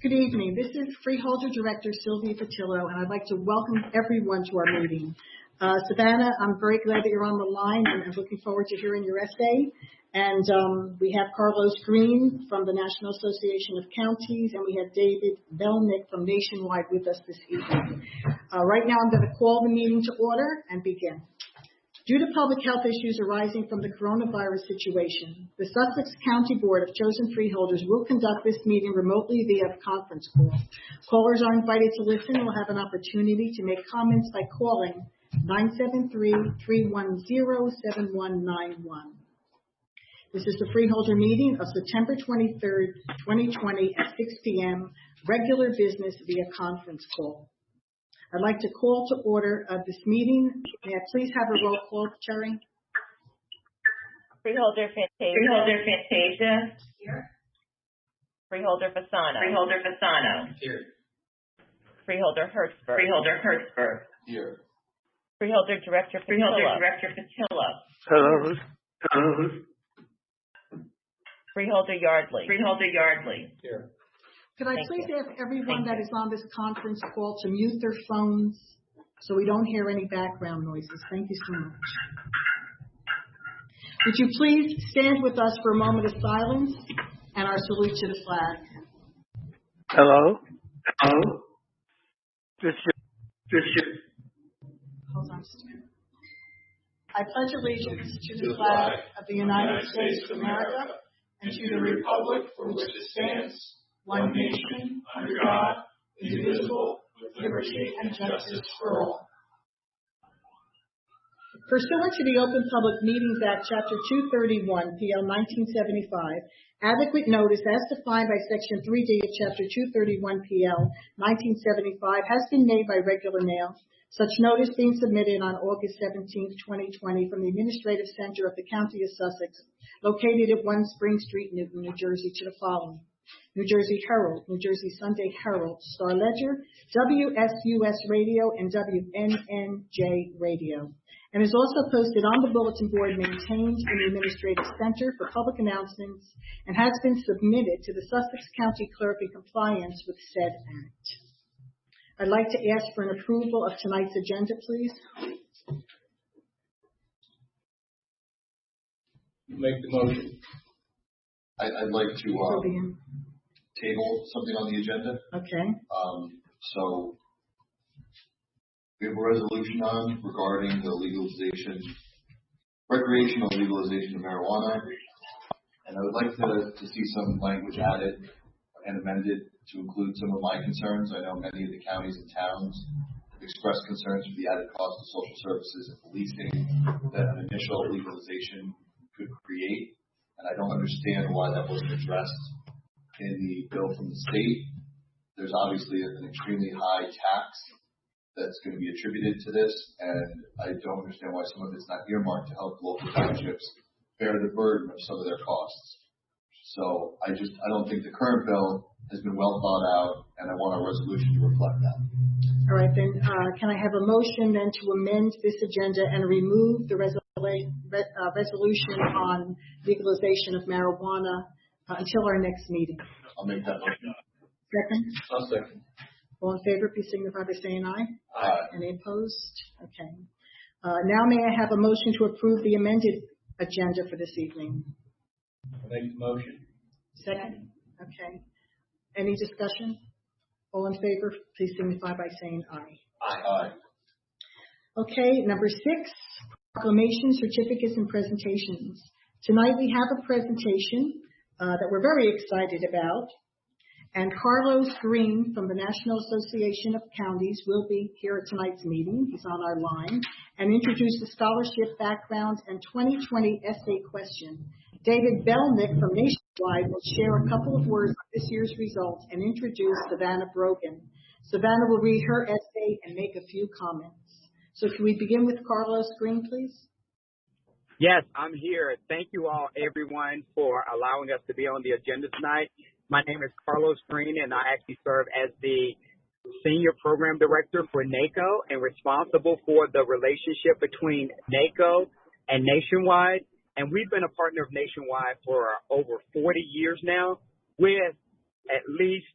Good evening. This is Freeholder Director Sylvia Patillo, and I'd like to welcome everyone to our meeting. Savannah, I'm very glad that you're on the line, and I'm looking forward to hearing your essay. And we have Carlos Green from the National Association of Counties, and we have David Belnick from Nationwide with us this evening. Right now, I'm going to call the meeting to order and begin. Due to public health issues arising from the coronavirus situation, the Sussex County Board of Chosen Freeholders will conduct this meeting remotely via conference call. Callers are invited to listen and will have an opportunity to make comments by calling 973-310-7191. This is the Freeholder meeting of September 23rd, 2020 at 6 p.m., regular business via conference call. I'd like to call to order this meeting. May I please have a roll call, Cherry? Freeholder Fantasia. Freeholder Fantasia. Here. Freeholder Fasano. Freeholder Fasano. Here. Freeholder Hertzberg. Freeholder Hertzberg. Here. Freeholder Director Patillo. Freeholder Director Patillo. Hello. Hello. Freeholder Yardley. Freeholder Yardley. Here. Could I please ask everyone that is on this conference call to mute their phones so we don't hear any background noises? Thank you so much. Would you please stand with us for a moment of silence and our salute to the flag? Hello. Hello. Hold on just a minute. I pledge allegiance to the flag of the United States of America and to the republic for which it stands, one nation, under God, indivisible, with liberty and justice for all. Pursuant to the Open Public Meetings Act, Chapter 231, PL 1975, adequate notice as defined by Section 3D of Chapter 231, PL 1975, has been made by regular mail. Such notice being submitted on August 17, 2020, from the Administrative Center of the County of Sussex, located at 1 Spring Street, Newton, New Jersey, to the following: New Jersey Herald, New Jersey Sunday Herald, Star Ledger, WSUS Radio, and WNNJ Radio, and is also posted on the bulletin board maintained in the Administrative Center for Public Announcements and has been submitted to the Sussex County Clerk in compliance with said act. I'd like to ask for an approval of tonight's agenda, please. Make the motion. I'd like to table something on the agenda. Okay. So we have a resolution on regarding the recreational legalization of marijuana, and I would like to see some language added and amended to include some of my concerns. I know many of the counties and towns have expressed concerns with the added cost of social services and policing that an initial legalization could create. And I don't understand why that wasn't addressed in the bill from the state. There's obviously an extremely high tax that's going to be attributed to this, and I don't understand why some of it's not earmarked to help local townships bear the burden of some of their costs. So I don't think the current bill has been well thought out, and I want our resolution to reflect that. All right, then can I have a motion then to amend this agenda and remove the resolution on legalization of marijuana until our next meeting? I'll make that motion. Second? I'll second. All in favor, please signify by saying aye. Aye. Any opposed? Okay. Now may I have a motion to approve the amended agenda for this evening? I'll make the motion. Second? Okay. Any discussion? All in favor, please signify by saying aye. Aye. Okay, number 6, proclamations, certificates, and presentations. Tonight we have a presentation that we're very excited about, and Carlos Green from the National Association of Counties will be here at tonight's meeting. He's on our line, and introduce the scholarship background and 2020 essay question. David Belnick from Nationwide will share a couple of words on this year's results and introduce Savannah Brogan. Savannah will read her essay and make a few comments. So can we begin with Carlos Green, please? Yes, I'm here. Thank you all, everyone, for allowing us to be on the agenda tonight. My name is Carlos Green, and I actually serve as the Senior Program Director for NACO and responsible for the relationship between NACO and Nationwide. And we've been a partner of Nationwide for over 40 years now, with at least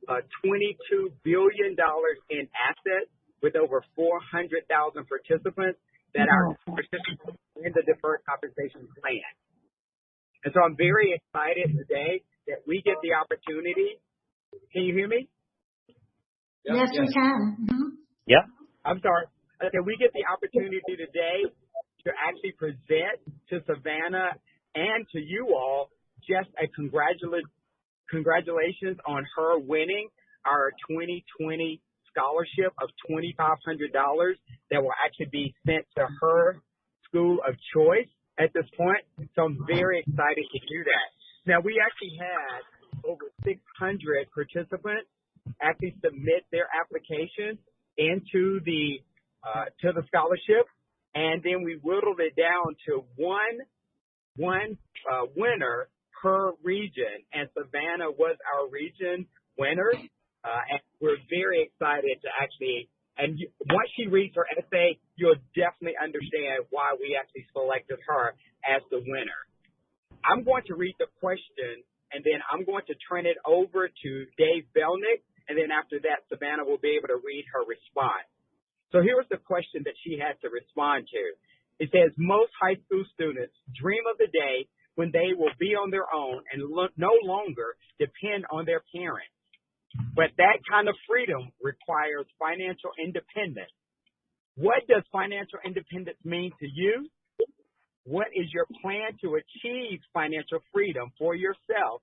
$22 billion in assets with over 400,000 participants that are participants in the deferred compensation plan. And so I'm very excited today that we get the opportunity. Can you hear me? Yes, we can. Mm-hmm. Yep. I'm sorry. Okay, we get the opportunity today to actually present to Savannah and to you all just a congratulations on her winning our 2020 scholarship of $2,500 that will actually be sent to her school of choice at this point. So I'm very excited to do that. Now, we actually had over 600 participants actually submit their application into the scholarship, and then we whittled it down to one winner per region, and Savannah was our region winner, and we're very excited to actually, and once she reads her essay, you'll definitely understand why we actually selected her as the winner. I'm going to read the question, and then I'm going to turn it over to Dave Belnick, and then after that, Savannah will be able to read her response. So here's the question that she had to respond to. It says, most high school students dream of the day when they will be on their own and no longer depend on their parents. But that kind of freedom requires financial independence. What does financial independence mean to you? What is your plan to achieve financial freedom for yourself?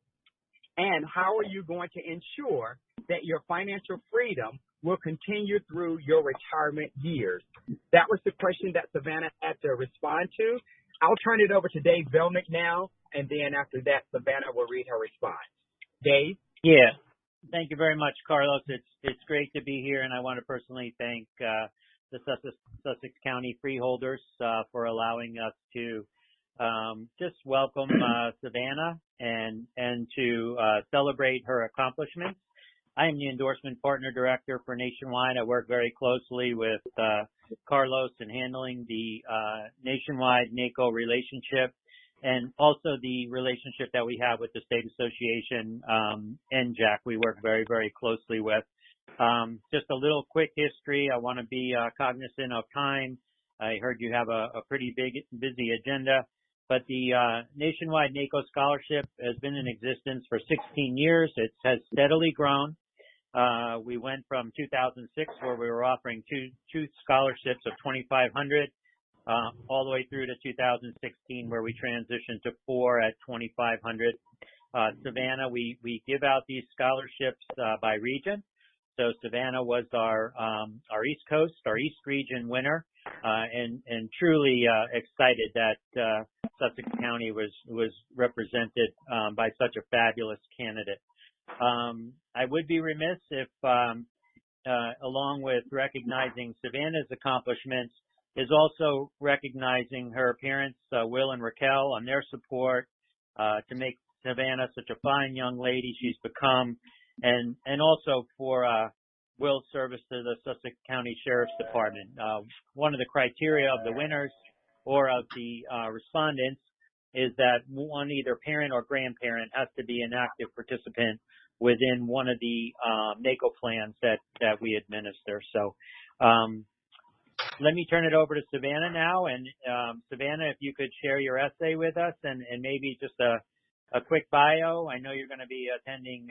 And how are you going to ensure that your financial freedom will continue through your retirement years? That was the question that Savannah had to respond to. I'll turn it over to Dave Belnick now, and then after that, Savannah will read her response. Dave? Yeah. Thank you very much, Carlos. It's great to be here, and I want to personally thank the Sussex County Freeholders for allowing us to just welcome Savannah and to celebrate her accomplishments. I am the Endorsement Partner Director for Nationwide. I work very closely with Carlos in handling the Nationwide NACO relationship and also the relationship that we have with the State Association, NJAC, we work very, very closely with. Just a little quick history. I want to be cognizant of time. I heard you have a pretty busy agenda, but the Nationwide NACO Scholarship has been in existence for 16 years. It has steadily grown. We went from 2006, where we were offering two scholarships of $2,500, all the way through to 2016, where we transitioned to 4 at $2,500. Savannah, we give out these scholarships by region. So Savannah was our East Coast, our East Region winner, and truly excited that Sussex County was represented by such a fabulous candidate. I would be remiss if, along with recognizing Savannah's accomplishments, is also recognizing her parents, Will and Raquel, on their support to make Savannah such a fine young lady she's become, and also for Will's service to the Sussex County Sheriff's Department. One of the criteria of the winners or of the respondents is that one, either parent or grandparent, has to be an active participant within one of the NACO plans that we administer. So let me turn it over to Savannah now. And Savannah, if you could share your essay with us and maybe just a quick bio. I know you're going to be attending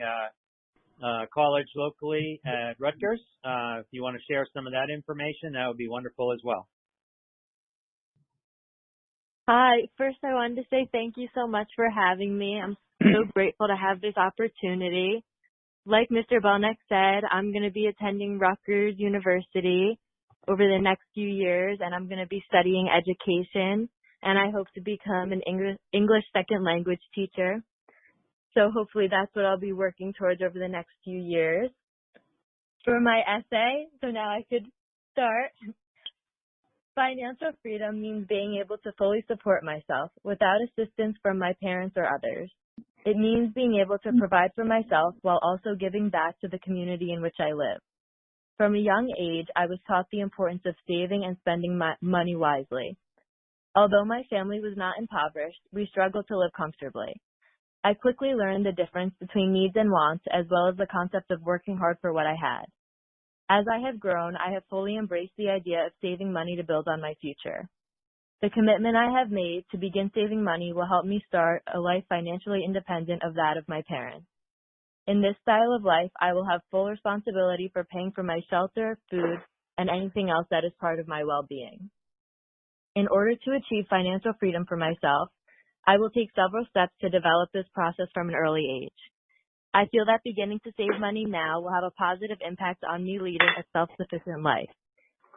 college locally at Rutgers. If you want to share some of that information, that would be wonderful as well. Hi. First, I wanted to say thank you so much for having me. I'm so grateful to have this opportunity. Like Mr. Belnick said, I'm going to be attending Rutgers University over the next few years, and I'm going to be studying education, and I hope to become an English second language teacher. So hopefully that's what I'll be working towards over the next few years. For my essay, so now I could start. Financial freedom means being able to fully support myself without assistance from my parents or others. It means being able to provide for myself while also giving back to the community in which I live. From a young age, I was taught the importance of saving and spending my money wisely. Although my family was not impoverished, we struggled to live comfortably. I quickly learned the difference between needs and wants, as well as the concept of working hard for what I had. As I have grown, I have fully embraced the idea of saving money to build on my future. The commitment I have made to begin saving money will help me start a life financially independent of that of my parents. In this style of life, I will have full responsibility for paying for my shelter, food, and anything else that is part of my well-being. In order to achieve financial freedom for myself, I will take several steps to develop this process from an early age. I feel that beginning to save money now will have a positive impact on me leading a self-sufficient life.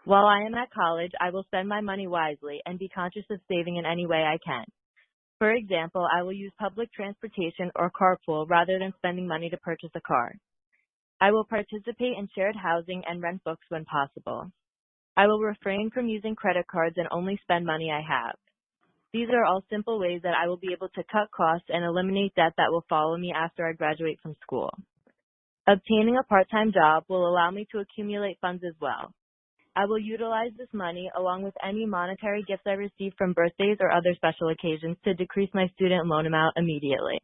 While I am at college, I will spend my money wisely and be conscious of saving in any way I can. For example, I will use public transportation or carpool rather than spending money to purchase a car. I will participate in shared housing and rent books when possible. I will refrain from using credit cards and only spend money I have. These are all simple ways that I will be able to cut costs and eliminate debt that will follow me after I graduate from school. Obtaining a part-time job will allow me to accumulate funds as well. I will utilize this money along with any monetary gifts I receive from birthdays or other special occasions to decrease my student loan amount immediately.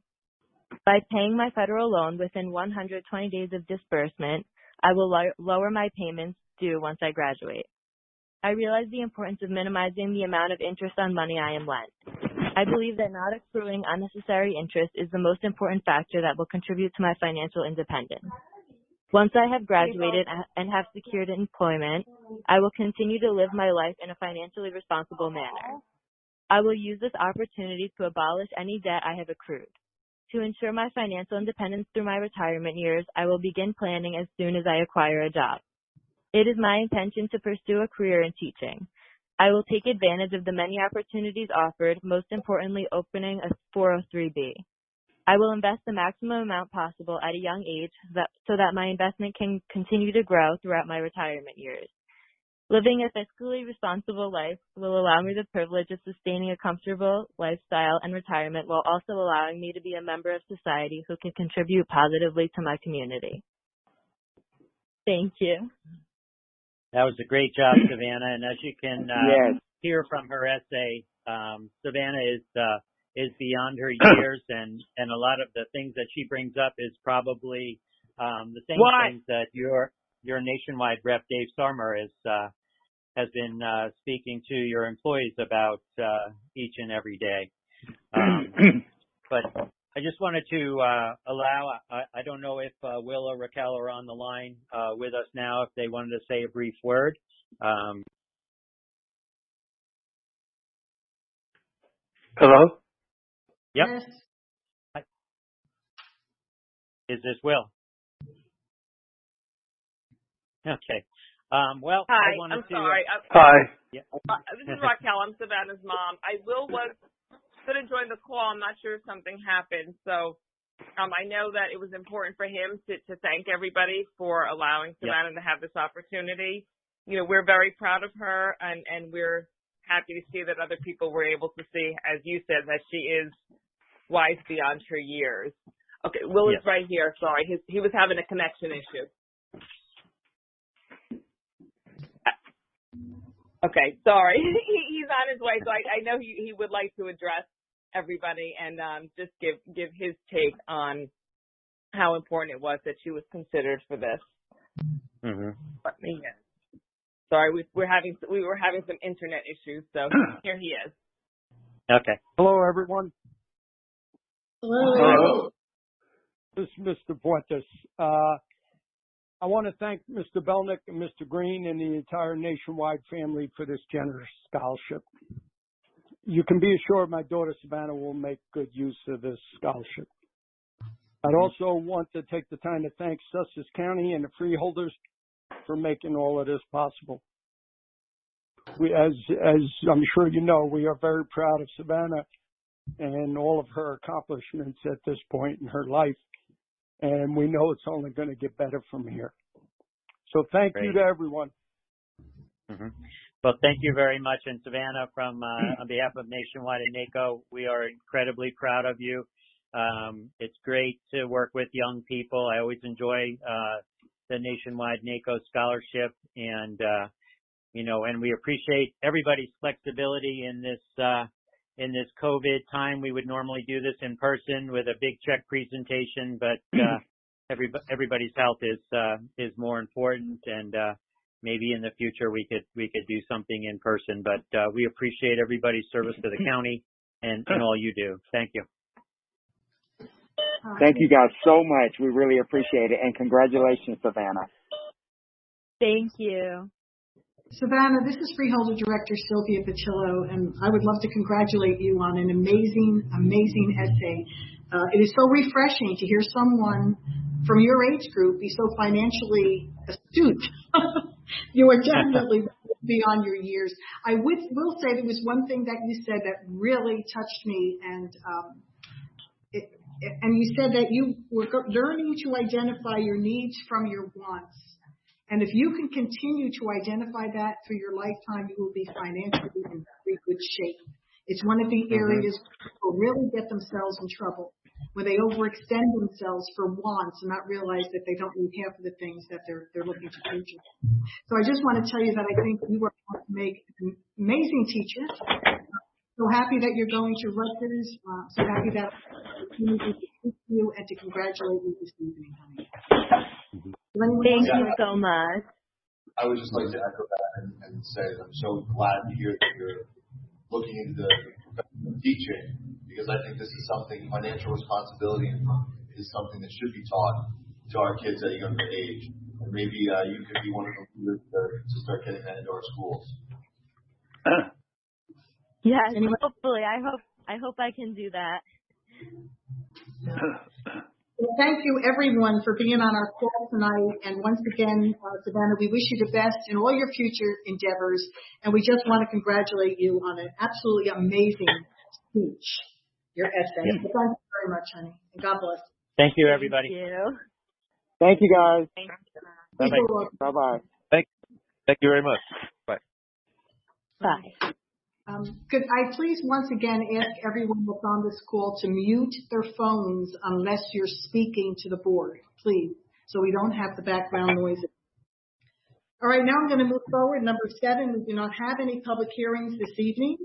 By paying my federal loan within 120 days of disbursement, I will lower my payments due once I graduate. I realize the importance of minimizing the amount of interest on money I am lent. I believe that not accruing unnecessary interest is the most important factor that will contribute to my financial independence. Once I have graduated and have secured employment, I will continue to live my life in a financially responsible manner. I will use this opportunity to abolish any debt I have accrued. To ensure my financial independence through my retirement years, I will begin planning as soon as I acquire a job. It is my intention to pursue a career in teaching. I will take advantage of the many opportunities offered, most importantly opening a 403B. I will invest the maximum amount possible at a young age so that my investment can continue to grow throughout my retirement years. Living a fiscally responsible life will allow me the privilege of sustaining a comfortable lifestyle and retirement while also allowing me to be a member of society who can contribute positively to my community. Thank you. That was a great job, Savannah. And as you can hear from her essay, Savannah is beyond her years, and a lot of the things that she brings up is probably the same things that your nationwide rep Dave Sarmer has been speaking to your employees about each and every day. But I just wanted to allow, I don't know if Will or Raquel are on the line with us now, if they wanted to say a brief word. Hello? Yep. Yes. Is this Will? Okay. Well, Hi, I wanted I'm to. sorry. Hi. Yeah. This is Raquel. I'm Savannah's mom. Will was going to join the call. I'm not sure if something happened. So I know that it was important for him to thank everybody for allowing Savannah to have this opportunity. You know, we're very proud of her, and we're happy to see that other people were able to see, as you said, that she is wise beyond her years. Okay, Will is right here. Sorry, he was having a connection issue. Okay, sorry. He's on his way, so I know he would like to address everybody and just give his take on how important it was that she was considered for this. Mm-hmm. Sorry, we were having some internet issues, so here he is. Okay. Hello, everyone. Hello. This is Mr. Puentes. I want to thank Mr. Belnick and Mr. Green and the entire Nationwide family for this generous scholarship. You can be assured my daughter Savannah will make good use of this scholarship. I'd also want to take the time to thank Sussex County and the Freeholders for making all of this possible. As I'm sure you know, we are very proud of Savannah and all of her accomplishments at this point in her life. And we know it's only going to get better from here. So thank you to everyone. Mm-hmm. Well, thank you very much. And Savannah, from on behalf of Nationwide and NACO, we are incredibly proud of you. It's great to work with young people. I always enjoy the Nationwide NACO scholarship, and and we appreciate everybody's flexibility in in this COVID time, we would normally do this in person with a big check presentation, but everybody's health is more important, and maybe in the future we could do something in person. But we appreciate everybody's service to the county and all you do. Thank you. Thank you guys so much. We really appreciate it. And congratulations, Savannah. Thank you. Savannah, this is Freeholder Director Sylvia Patillo, and I would love to congratulate you on an amazing, amazing essay. It is so refreshing to hear someone from your age group be so financially astute. You are definitely beyond your years. I will say there was one thing that you said that really touched me, and you said that you were learning to identify your needs from your wants. And if you can continue to identify that through your lifetime, you will be financially in very good shape. It's one of the areas where people really get themselves in trouble, when they overextend themselves for wants and not realize that they don't need half of the things that they're looking to purchase. So I just want to tell you that I think you are going to make an amazing teacher. So happy that you're going to Rutgers. So happy that I opportunity to speak to you and to congratulate you this evening, honey. Thank you so much. I would just like to echo that and say that I'm so glad to hear that you're looking into the profession of teaching, because I think this is something, financial responsibility is something that should be taught to our kids at a younger age. And maybe you could be one of the leaders to start getting that into our schools. Yes, hopefully. I hope I can do that. Well, thank you, everyone, for being on our call tonight. And once again, Savannah, we wish you the best in all your future endeavors. And we just want to congratulate you on an absolutely amazing speech, your essay. Yeah. So thank you very much, honey. And God bless. Thank you, everybody. Thank you. Thank you, guys. Bye-bye. Bye-bye. Thank you very much. Bye. Bye. Could I please once again ask everyone that's on this call to mute their phones unless you're speaking to the board, please, so we don't have the background noise. All right, now I'm going to move forward. Number 7, we do not have any public hearings this evening,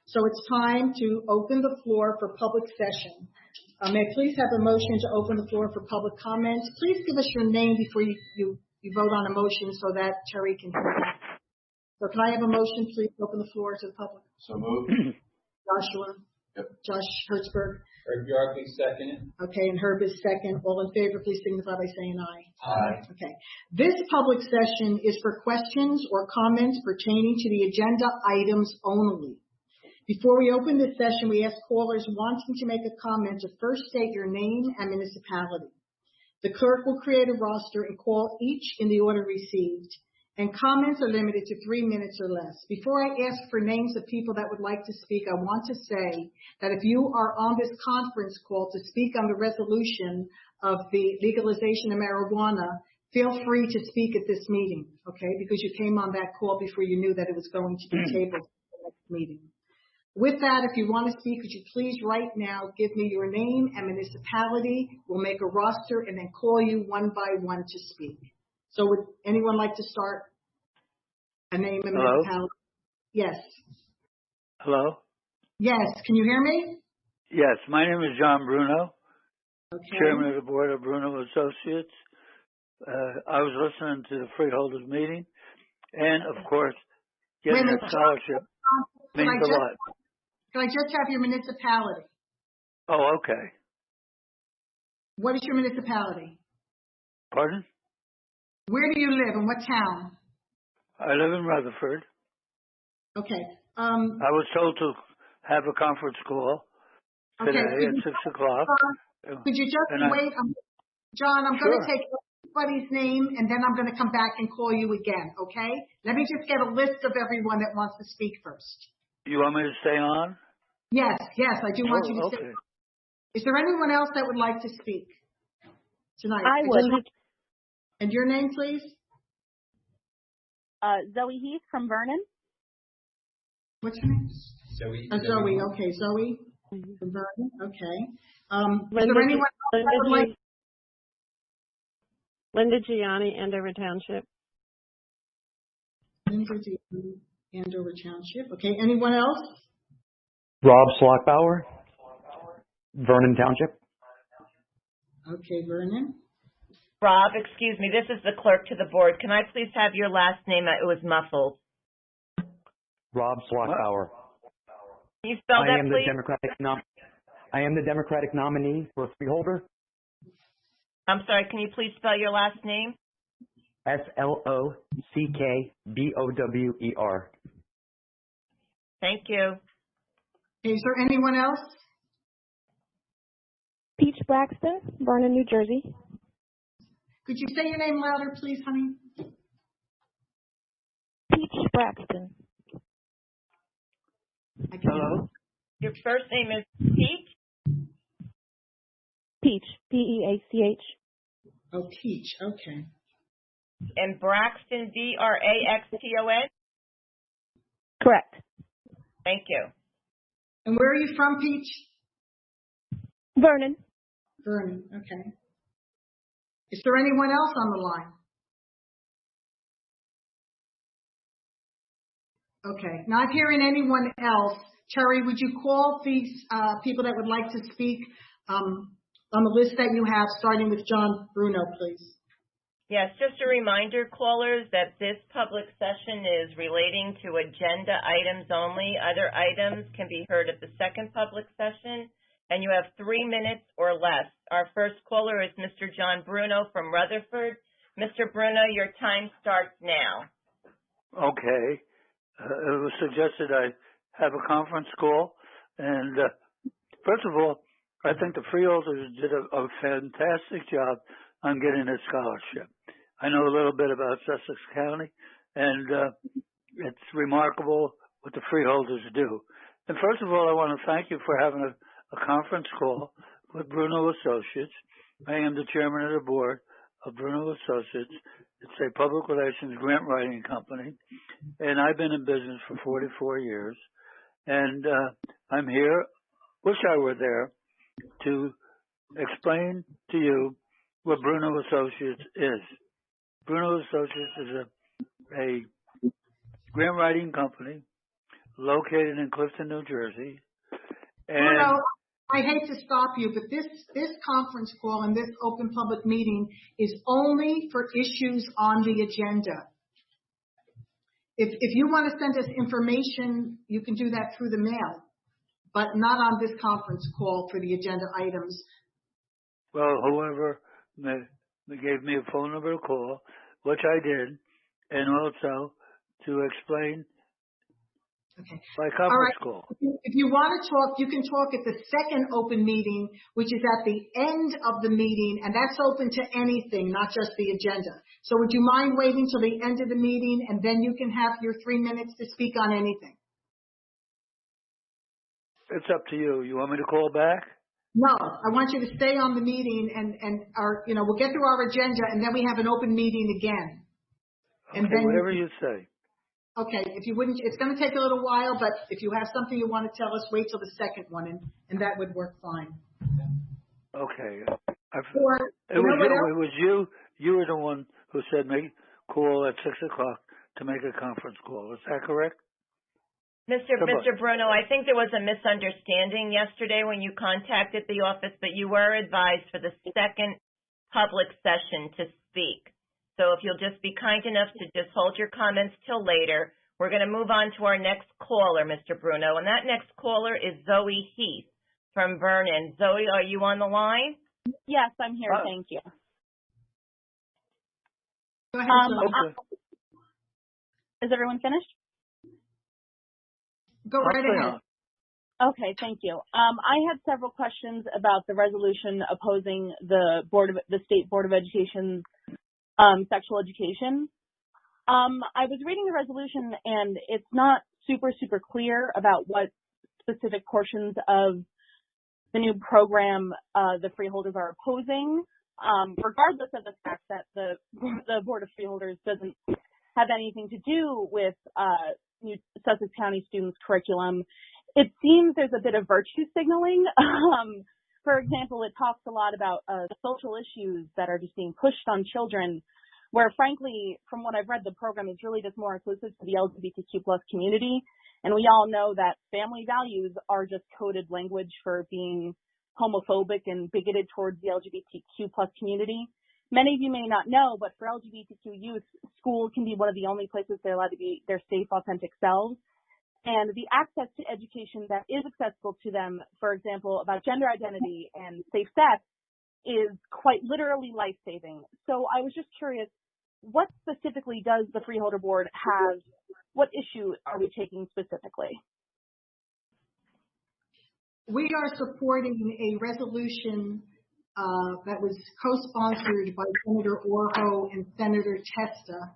so it's time to open the floor for public session. May I please have a motion to open the floor for public comments? Please give us your name before you vote on a motion so that Terry can hear you. So can I have a motion, please, to open the floor to the public? So moved. Joshua? Yep. Josh Hertzberg? Herb Yardley, second. Okay, and Herb is second. All in favor, please signify by saying aye. Aye. Okay. This public session is for questions or comments pertaining to the agenda items only. Before we open this session, we ask callers wanting to make a comment to first state your name and municipality. The clerk will create a roster and call each in the order received. And comments are limited to 3 minutes or less. Before I ask for names of people that would like to speak, I want to say that if you are on this conference call to speak on the resolution of the legalization of marijuana, feel free to speak at this meeting, okay? Because you came on that call before you knew that it was going to be tabled for the next meeting. With that, if you want to speak, could you please right now give me your name and municipality? We'll make a roster and then call you one by one to speak. So would anyone like to start? A name and municipality? Yes. Hello? Yes. Can you hear me? Yes, my name is John Bruno, Okay. Chairman of the Board of Bruno Associates. I was listening to the Freeholders meeting, and of course, getting a scholarship means a lot. Can I just have your municipality? Oh, okay. What is your municipality? Pardon? Where do you live? In what town? I live in Rutherford. Okay. I was told to have a conference call today at 6 o'clock. Could you just wait? John, I'm going to take everybody's name, and then I'm going to come back and call you again, okay? Let me just get a list of everyone that wants to speak first. You want me to stay on? Yes, I do want you to stay okay. on. Is there anyone else that would like to speak tonight? I would. And your name, please? Zoe Heath from Vernon. What's your name? Zoe. Zoe. Okay, Zoe from Vernon. Okay. Is there anyone else that would like? Linda Gianni, Andover Township. Linda Gianni, Andover Township. Okay. Anyone else? Rob Slockbauer, Vernon Township. Okay, Vernon. Rob, excuse me, this is the clerk to the board. Can I please have your last name? It was muffled. Rob Slockbauer. Can you spell that, please? I am the Democratic nominee for Freeholder. I'm sorry, can you please spell your last name? Slockbauer. Thank you. Is there anyone else? Peach Braxton, Vernon, New Jersey. Could you say your name louder, please, honey? Peach Braxton. Hello? Your first name is Peach? Peach, P-E-A-C-H. Oh, Peach, okay. And Braxton, B-R-A-X-T-O-N? Correct. Thank you. And where are you from, Peach? Vernon. Vernon, okay. Is there anyone else on the line? Okay, not hearing anyone else. Terry, would you call these people that would like to speak on the list that you have, starting with John Bruno, please? Yes, just a reminder, callers, that this public session is relating to agenda items only. Other items can be heard at the second public session, and you have 3 minutes or less. Our first caller is Mr. John Bruno from Rutherford. Mr. Bruno, your time starts now. Okay. It was suggested I have a conference call, and first of all, I think the Freeholders did a fantastic job on getting a scholarship. I know a little bit about Sussex County, and it's remarkable what the Freeholders do. And first of all, I want to thank you for having a conference call with Bruno Associates. I am the chairman of the board of Bruno Associates. It's a public relations grant writing company, and I've been in business for 44 years. And I'm here, wish I were there, to explain to you what Bruno Associates is. Bruno Associates is a grant writing company located in Clifton, New Jersey. And Bruno, I hate to stop you, but this conference call and this open public meeting is only for issues on the agenda. If you want to send us information, you can do that through the mail, but not on this conference call for the agenda items. Well, whoever gave me a phone number to call, which I did, and also to explain my conference call. If you want to talk, you can talk at the second open meeting, which is at the end of the meeting, and that's open to anything, not just the agenda. So would you mind waiting till the end of the meeting, and then you can have your 3 minutes to speak on anything? It's up to you. You want me to call back? No, I want you to stay on the meeting, and we'll get through our agenda, and then we have an open meeting again. And okay, then whatever you say. Okay, if you wouldn't, it's going to take a little while, but if you have something you want to tell us, wait till the second one, and that would work fine. Okay. It was you. You were the one who said call at 6 o'clock to make a conference call. Is that correct? Mr. Bruno, I think there was a misunderstanding yesterday when you contacted the office, but you were advised for the second public session to speak. So if you'll just be kind enough to just hold your comments till later, we're going to move on to our next caller, Mr. Bruno. And that next caller is Zoe Heath from Vernon. Zoe, are you on the line? Yes, I'm here. Thank you. Go ahead. Is everyone finished? Go right ahead. Okay, thank you. I had several questions about the resolution opposing the State Board of Education's sexual education. I was reading the resolution, and it's not super clear about what specific portions of the new program the Freeholders are opposing, regardless of the fact that the Board of Freeholders doesn't have anything to do with Sussex County students' curriculum. It seems there's a bit of virtue signaling. For example, it talks a lot about the social issues that are just being pushed on children, where frankly, from what I've read, the program is really just more inclusive to the LGBTQ plus community And we all know that family values are just coded language for being homophobic and bigoted towards the LGBTQ plus community. Many of you may not know, but for LGBTQ youth, school can be one of the only places they're allowed to be their safe, authentic selves. And the access to education that is accessible to them, for example, about gender identity and safe sex, is quite literally life-saving. So I was just curious, what specifically does the Freeholder Board have? What issue are we taking specifically? We are supporting a resolution that was co-sponsored by Senator Orho and Senator Testa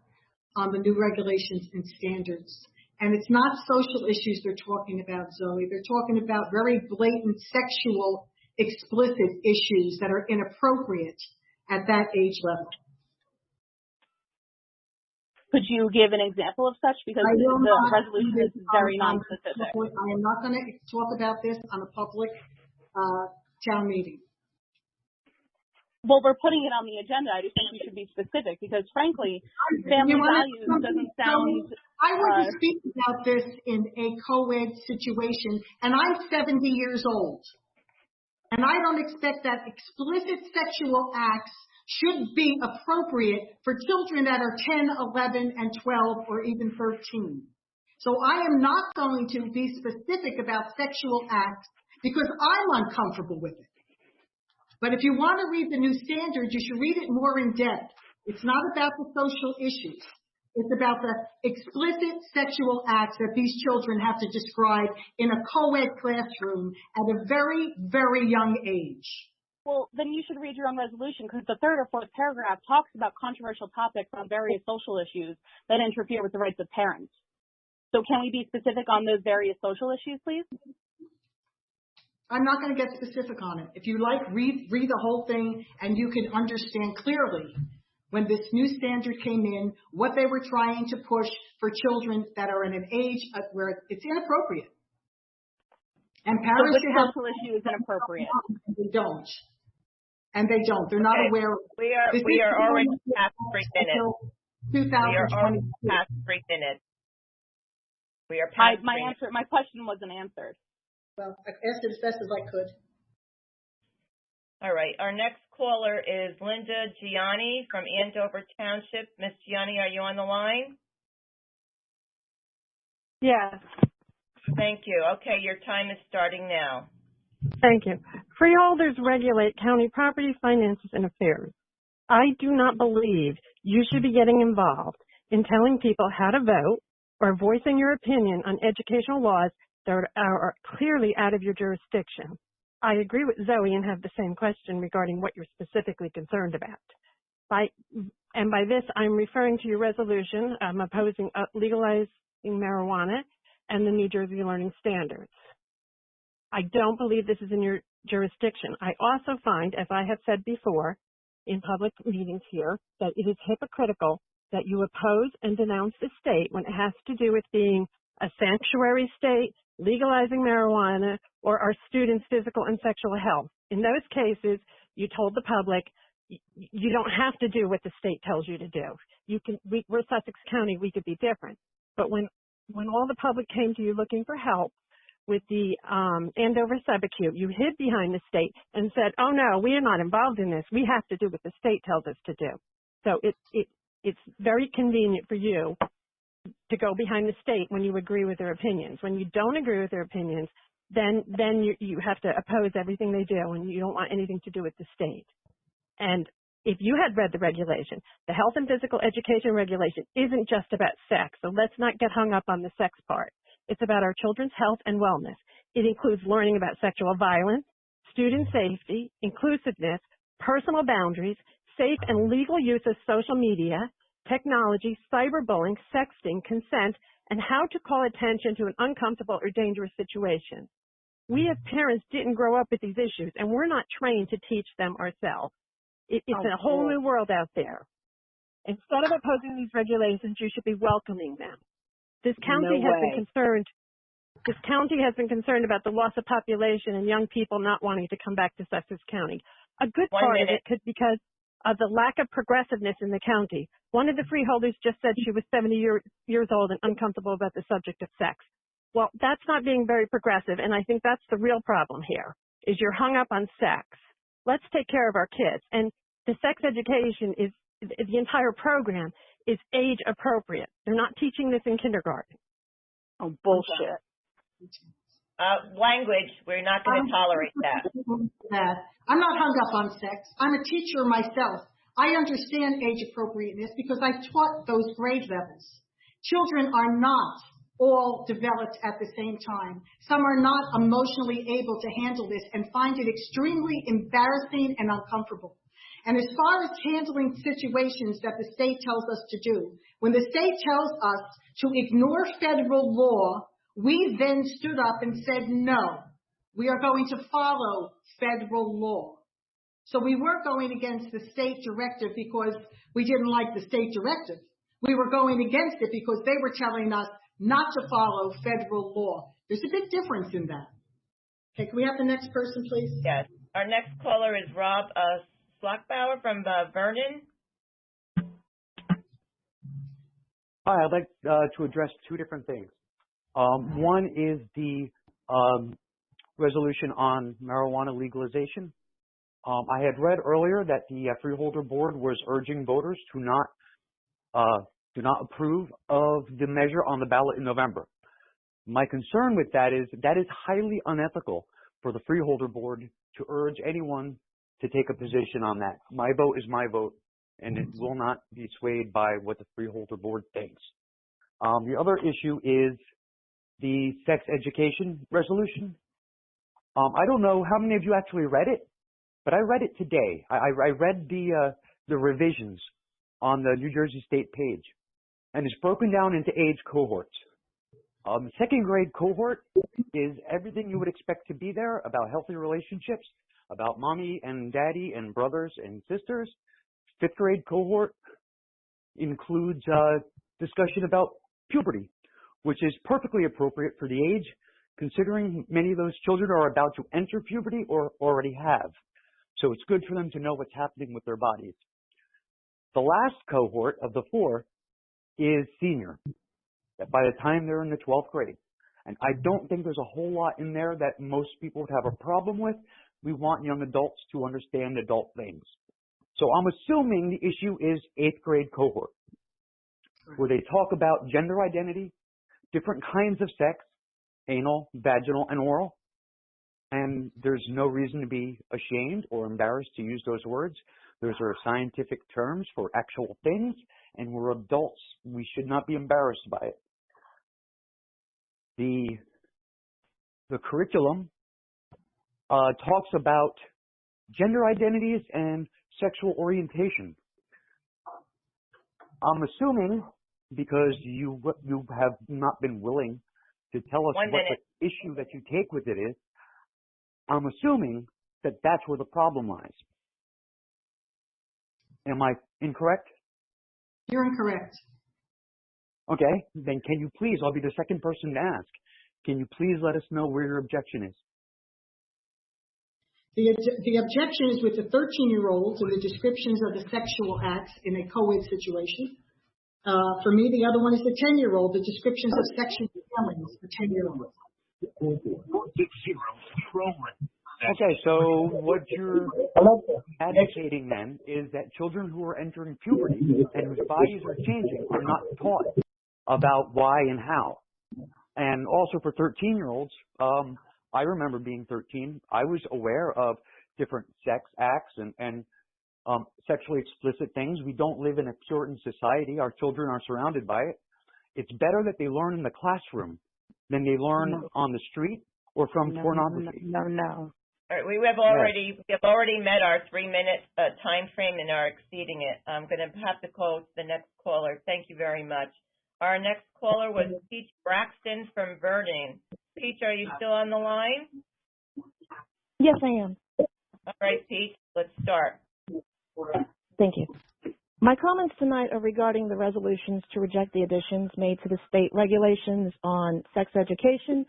on the new regulations and standards. And it's not social issues they're talking about, Zoe. They're talking about very blatant sexual, explicit issues that are inappropriate at that age level. Could you give an example of such? Because the resolution is very non-specific. I am not going to talk about this on a public town meeting. Well, we're putting it on the agenda. I just think we should be specific because, frankly, family values doesn't sound... I want to speak about this in a co-ed situation, and I'm 70 years old. And I don't expect that explicit sexual acts should be appropriate for children that are 10, 11, and 12, or even 13. So I am not going to be specific about sexual acts because I'm uncomfortable with it. But if you want to read the new standards, you should read it more in depth. It's not about the social issues. It's about the explicit sexual acts that these children have to describe in a co-ed classroom at a very, very young age. Well, then you should read your own resolution because the third or fourth paragraph talks about controversial topics on various social issues that interfere with the rights of parents. So can we be specific on those various social issues, please? I'm not going to get specific on it. If you like, read the whole thing and you can understand clearly when this new standard came in, what they were trying to push for children that are in an age where it's inappropriate. And parents should have social issue is inappropriate. They don't. And they don't. They're not aware. We are already past 3 minutes. 2020. We are already past 3 minutes. We are past my question wasn't answered. Well, I answered as best as I could. All right. Our next caller is Linda Gianni from Andover Township. Miss Gianni, are you on the line? Yes. Thank you. Okay, your time is starting now. Thank you. Freeholders regulate county property, finances, and affairs. I do not believe you should be getting involved in telling people how to vote or voicing your opinion on educational laws that are clearly out of your jurisdiction. I agree with Zoe and have the same question regarding what you're specifically concerned about. By this, I'm referring to your resolution opposing legalizing marijuana and the New Jersey Learning Standards. I don't believe this is in your jurisdiction. I also find, as I have said before in public meetings here, that it is hypocritical that you oppose and denounce the state when it has to do with being a sanctuary state, legalizing marijuana, or our students' physical and sexual health. In those cases, you told the public, you don't have to do what the state tells you to do. We're Sussex County, we could be different. But when all the public came to you looking for help with the Andover subacute, you hid behind the state and said, oh no, we are not involved in this. We have to do what the state tells us to do. So it's very convenient for you to go behind the state when you agree with their opinions. When you don't agree with their opinions, then you have to oppose everything they do, and you don't want anything to do with the state. And if you had read the regulation, the health and physical education regulation isn't just about sex, so let's not get hung up on the sex part. It's about our children's health and wellness. It includes learning about sexual violence, student safety, inclusiveness, personal boundaries, safe and legal use of social media, technology, cyberbullying, sexting, consent, and how to call attention to an uncomfortable or dangerous situation. We as parents didn't grow up with these issues, and we're not trained to teach them ourselves. It's a whole new world out there. Instead of opposing these regulations, you should be welcoming them. This county has been concerned about the loss of population and young people not wanting to come back to Sussex County. A good part of it could because of the lack of progressiveness in the county. One of the freeholders just said she was 70 years old and uncomfortable about the subject of sex. Well, that's not being very progressive, and I think that's the real problem here, is you're hung up on sex. Let's take care of our kids. And the sex education is, the entire program is age appropriate. They're not teaching this in kindergarten. Oh, bullshit. Language, we're not going to tolerate that. I'm not hung up on sex. I'm a teacher myself. I understand age appropriateness because I've taught those grade levels. Children are not all developed at the same time. Some are not emotionally able to handle this and find it extremely embarrassing and uncomfortable. And as far as handling situations that the state tells us to do, when the state tells us to ignore federal law, we then stood up and said, no, we are going to follow federal law. So we weren't going against the state directive because we didn't like the state directive. We were going against it because they were telling us not to follow federal law. There's a big difference in that. Okay, can we have the next person, please? Yes. Our next caller is Rob Slockbauer from Vernon. Hi, I'd like to address two different things. One is the resolution on marijuana legalization. I had read earlier that the Freeholder Board was urging voters to do not approve of the measure on the ballot in November. My concern with that is highly unethical for the Freeholder Board to urge anyone to take a position on that. My vote is my vote, and it will not be swayed by what the Freeholder Board thinks. The other issue is the sex education resolution. I don't know how many of you actually read it, but I read it today. I read the revisions on the New Jersey State page, and it's broken down into age cohorts. Second grade cohort is everything you would expect to be there about healthy relationships, about mommy and daddy and brothers and sisters. Fifth grade cohort includes discussion about puberty, which is perfectly appropriate for the age, considering many of those children are about to enter puberty or already have. So it's good for them to know what's happening with their bodies. The last cohort of the four is senior, by the time they're in the 12th grade. And I don't think there's a whole lot in there that most people would have a problem with. We want young adults to understand adult things. So I'm assuming the issue is 8th grade cohort, where they talk about gender identity, different kinds of sex, anal, vaginal, and oral. And there's no reason to be ashamed or embarrassed to use those words. Those are scientific terms for actual things, and we're adults. We should not be embarrassed by it. The curriculum talks about gender identities and sexual orientation. I'm assuming, because you have not been willing to tell us what the issue that you take with it is, I'm assuming that that's where the problem lies. Am I incorrect? You're incorrect. Okay, then can you please, I'll be the second person to ask, can you please let us know where your objection is? The objection is with the 13-year-olds and the descriptions of the sexual acts in a co-ed situation. For me, the other one is the 10-year-old, the descriptions of sexual feelings for 10-year-olds. Okay, so what you're advocating then is that children who are entering puberty and whose bodies are changing are not taught about why and how. And also for 13-year-olds, I remember being 13. I was aware of different sex acts and sexually explicit things. We don't live in a Puritan society. Our children are surrounded by it. It's better that they learn in the classroom than they learn on the street or from pornography. No. All right, we have already met our 3-minute time frame and are exceeding it. I'm going to have to close the next caller. Thank you very much. Our next caller was Peach Braxton from Vernon. Peach, are you still on the line? Yes, I am. All right, Peach, let's start. Thank you. My comments tonight are regarding the resolutions to reject the additions made to the state regulations on sex education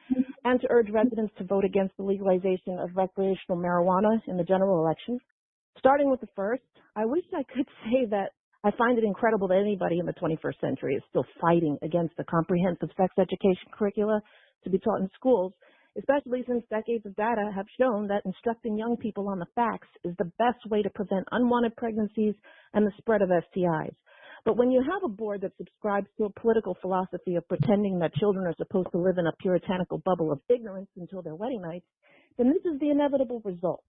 and to urge residents to vote against the legalization of recreational marijuana in the general election. Starting with the first, I wish I could say that I find it incredible that anybody in the 21st century is still fighting against the comprehensive sex education curricula to be taught in schools, especially since decades of data have shown that instructing young people on the facts is the best way to prevent unwanted pregnancies and the spread of STIs. But when you have a board that subscribes to a political philosophy of pretending that children are supposed to live in a puritanical bubble of ignorance until their wedding nights, then this is the inevitable result.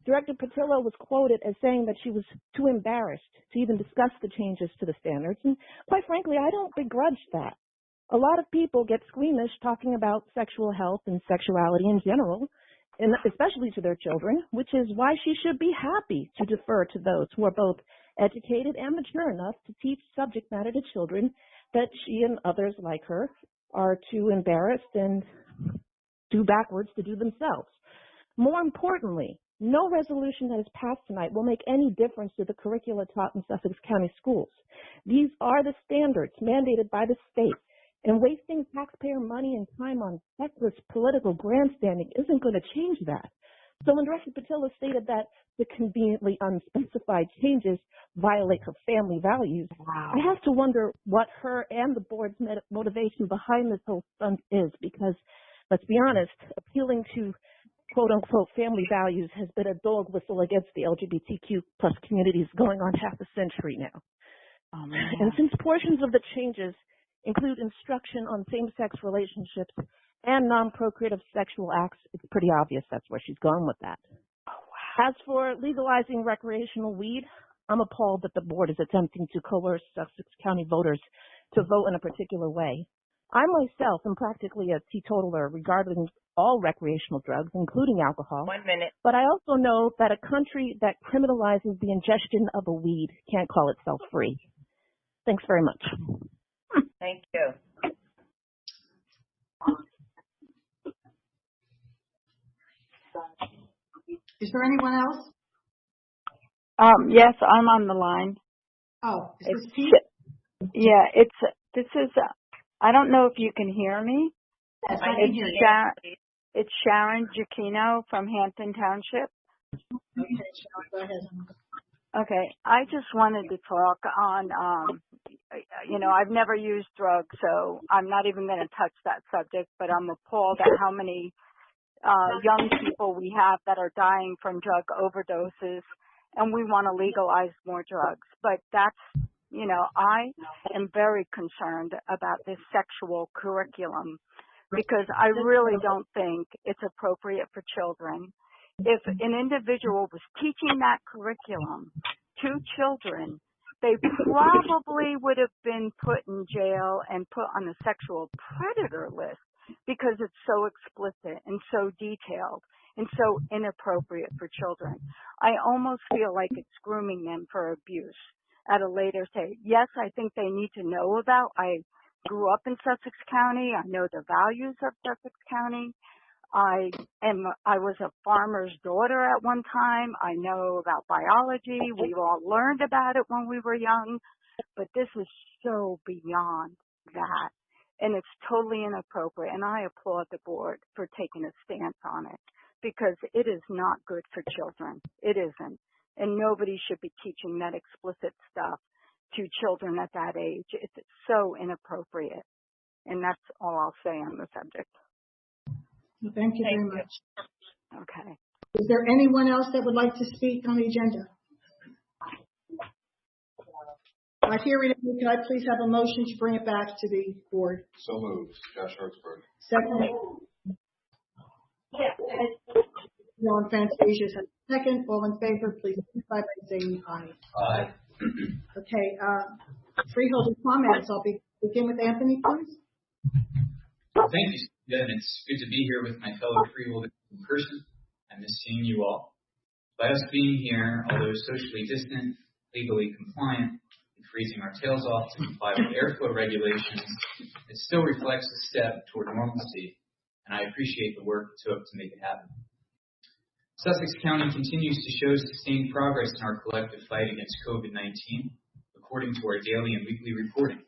Director Patillo was quoted as saying that she was too embarrassed to even discuss the changes to the standards, and quite frankly, I don't begrudge that. A lot of people get squeamish talking about sexual health and sexuality in general, and especially to their children, which is why she should be happy to defer to those who are both educated and mature enough to teach subject matter to children that she and others like her are too embarrassed and too backwards to do themselves. More importantly, no resolution that is passed tonight will make any difference to the curricula taught in Sussex County schools. These are the standards mandated by the state, and wasting taxpayer money and time on feckless political grandstanding isn't going to change that. So when Director Patillo stated that the conveniently unspecified changes violate her family values, I have to wonder what her and the board's motivation behind this whole stunt is, because, let's be honest, appealing to quote-unquote family values has been a dog whistle against the LGBTQ plus communities going on half a century now. And since portions of the changes include instruction on same-sex relationships and non-procreative sexual acts, it's pretty obvious that's where she's going with that. As for legalizing recreational weed, I'm appalled that the board is attempting to coerce Sussex County voters to vote in a particular way. I myself am practically a teetotaler regarding all recreational drugs, including alcohol. 1 minute. But I also know that a country that criminalizes the ingestion of a weed can't call itself free. Thanks very much. Thank you. Is there anyone else? Yes, I'm on the line. Oh, is this Pete? Yeah, I don't know if you can hear me. Yes, I can hear you. It's Sharon Giacchino from Hampton Township. Okay, Sharon, go ahead. Okay, I just wanted to talk on, I've never used drugs, so I'm not even going to touch that subject, but I'm appalled at how many young people we have that are dying from drug overdoses, and we want to legalize more drugs. But that's, I am very concerned about this sexual curriculum because I really don't think it's appropriate for children. If an individual was teaching that curriculum to children, they probably would have been put in jail and put on the sexual predator list because it's so explicit and so detailed and so inappropriate for children. I almost feel like it's grooming them for abuse at a later stage. Yes, I think they need to know about. I grew up in Sussex County. I know the values of Sussex County. I was a farmer's daughter at one time. I know about biology. We've all learned about it when we were young, but this is so beyond that. And it's totally inappropriate. And I applaud the board for taking a stance on it because it is not good for children. It isn't. And nobody should be teaching that explicit stuff to children at that age. It's so inappropriate. And that's all I'll say on the subject. Thank you very much. Okay. Is there anyone else that would like to speak on the agenda? Not hearing it, can I please have a motion to bring it back to the board? So moved. Josh Hertzberg. Second. Ron Fantasia has a second. All in favor, please signify by saying aye. Aye. Okay. Freeholder comments. I'll begin with Anthony, please. Thank you, Stephen. It's good to be here with my fellow freeholders in person. I miss seeing you all. By us being here, although socially distant, legally compliant, and freezing our tails off to comply with airflow regulations, it still reflects a step toward normalcy, and I appreciate the work it took to make it happen. Sussex County continues to show sustained progress in our collective fight against COVID-19, according to our daily and weekly reporting.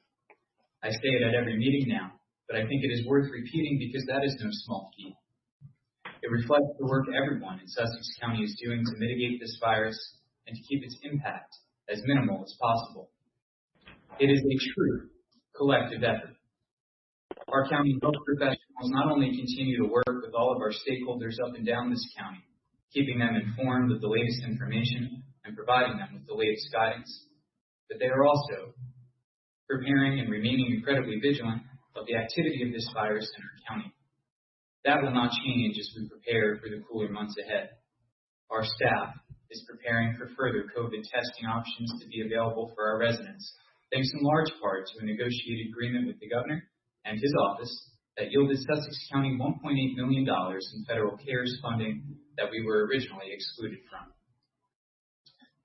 I say it at every meeting now, but I think it is worth repeating because that is no small feat. It reflects the work everyone in Sussex County is doing to mitigate this virus and to keep its impact as minimal as possible. It is a true collective effort. Our county health professionals professionals not only continue to work with all of our stakeholders up and down this county, keeping them informed of the latest information and providing them with the latest guidance, but they are also preparing and remaining incredibly vigilant of the activity of this virus in our county. That will not change as we prepare for the cooler months ahead. Our staff is preparing for further COVID testing options to be available for our residents, thanks in large part to a negotiated agreement with the governor and his office that yielded Sussex County $1.8 million in federal CARES funding that we were originally excluded from.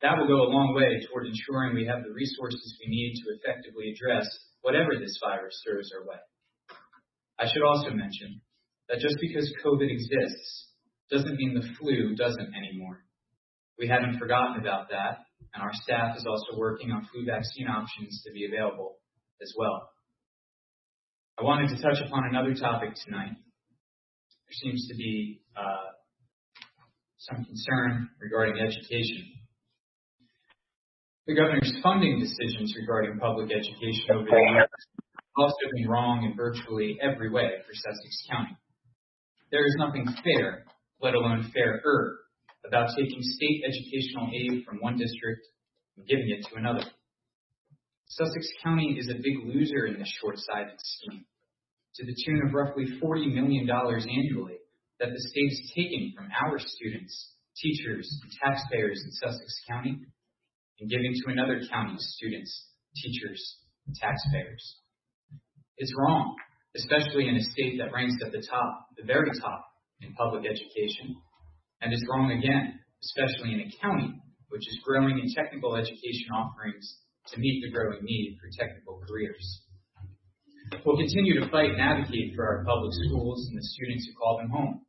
That will go a long way toward ensuring we have the resources we need to effectively address whatever this virus throws our way. I should also mention that just because COVID exists doesn't mean the flu doesn't anymore. We haven't forgotten about that, and our staff is also working on flu vaccine options to be available as well. I wanted to touch upon another topic tonight. There seems to be some concern regarding education. The governor's funding decisions regarding public education over the years have also been wrong in virtually every way for Sussex County. There is nothing fair, let alone fairer, about taking state educational aid from one district and giving it to another. Sussex County is a big loser in this short-sighted scheme, to the tune of roughly $40 million annually that the state is taking from our students, teachers, and taxpayers in Sussex County and giving to another county's students, teachers, and taxpayers. It's wrong, especially in a state that ranks at the top, the very top, in public education, and is wrong again, especially in a county which is growing in technical education offerings to meet the growing need for technical careers. We'll continue to fight and advocate for our public schools and the students who call them home.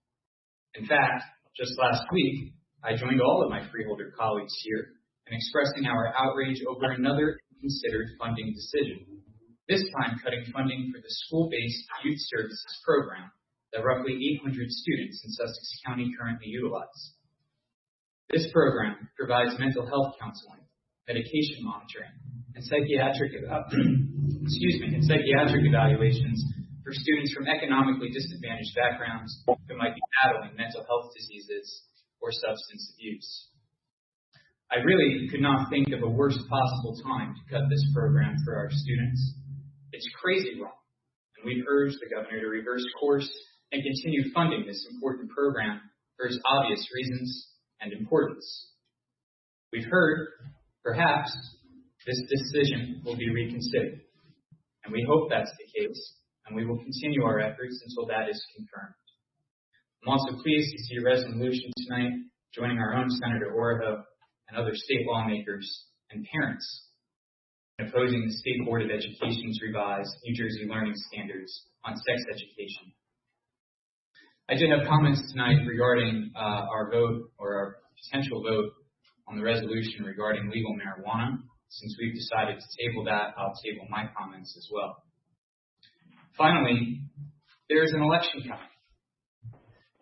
In fact, just last week, I joined all of my freeholder colleagues here in expressing our outrage over another considered funding decision, this time cutting funding for the school-based youth services program that roughly 800 students in Sussex County currently utilize. This program provides mental health counseling, medication monitoring, and psychiatric evaluations for students from economically disadvantaged backgrounds who might be battling mental health diseases or substance abuse. I really could not think of a worse possible time to cut this program for our students. It's crazy wrong, and we've urged the governor to reverse course and continue funding this important program for its obvious reasons and importance. We've heard, perhaps, this decision will be reconsidered, and we hope that's the case, and we will continue our efforts until that is confirmed. I'm also pleased to see a resolution tonight joining our own Senator Oroho and other state lawmakers and parents in opposing the State Board of Education's revised New Jersey learning standards on sex education. I did have comments tonight regarding our vote or our potential vote on the resolution regarding legal marijuana. Since we've decided to table that, I'll table my comments as well. Finally, there is an election coming.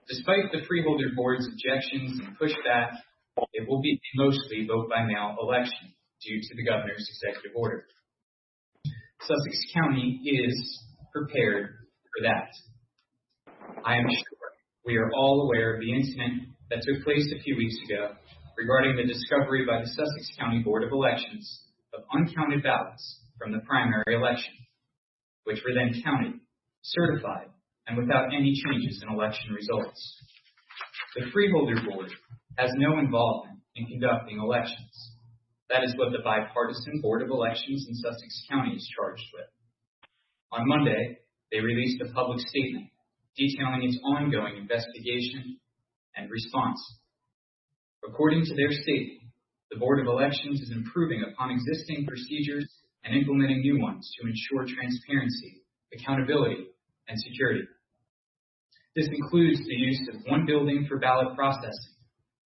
Despite the Freeholder Board's objections and pushback, it will be mostly vote-by-mail election due to the governor's executive order. Sussex County is prepared for that. I am sure we are all aware of the incident that took place a few weeks ago regarding the discovery by the Sussex County Board of Elections of uncounted ballots from the primary election, which were then counted, certified, and without any changes in election results. The Freeholder Board has no involvement in conducting elections. That is what the bipartisan Board of Elections in Sussex County is charged with. On Monday, they released a public statement detailing its ongoing investigation and response. According to their statement, the Board of Elections is improving upon existing procedures and implementing new ones to ensure transparency, accountability, and security. This includes the use of one building for ballot processing,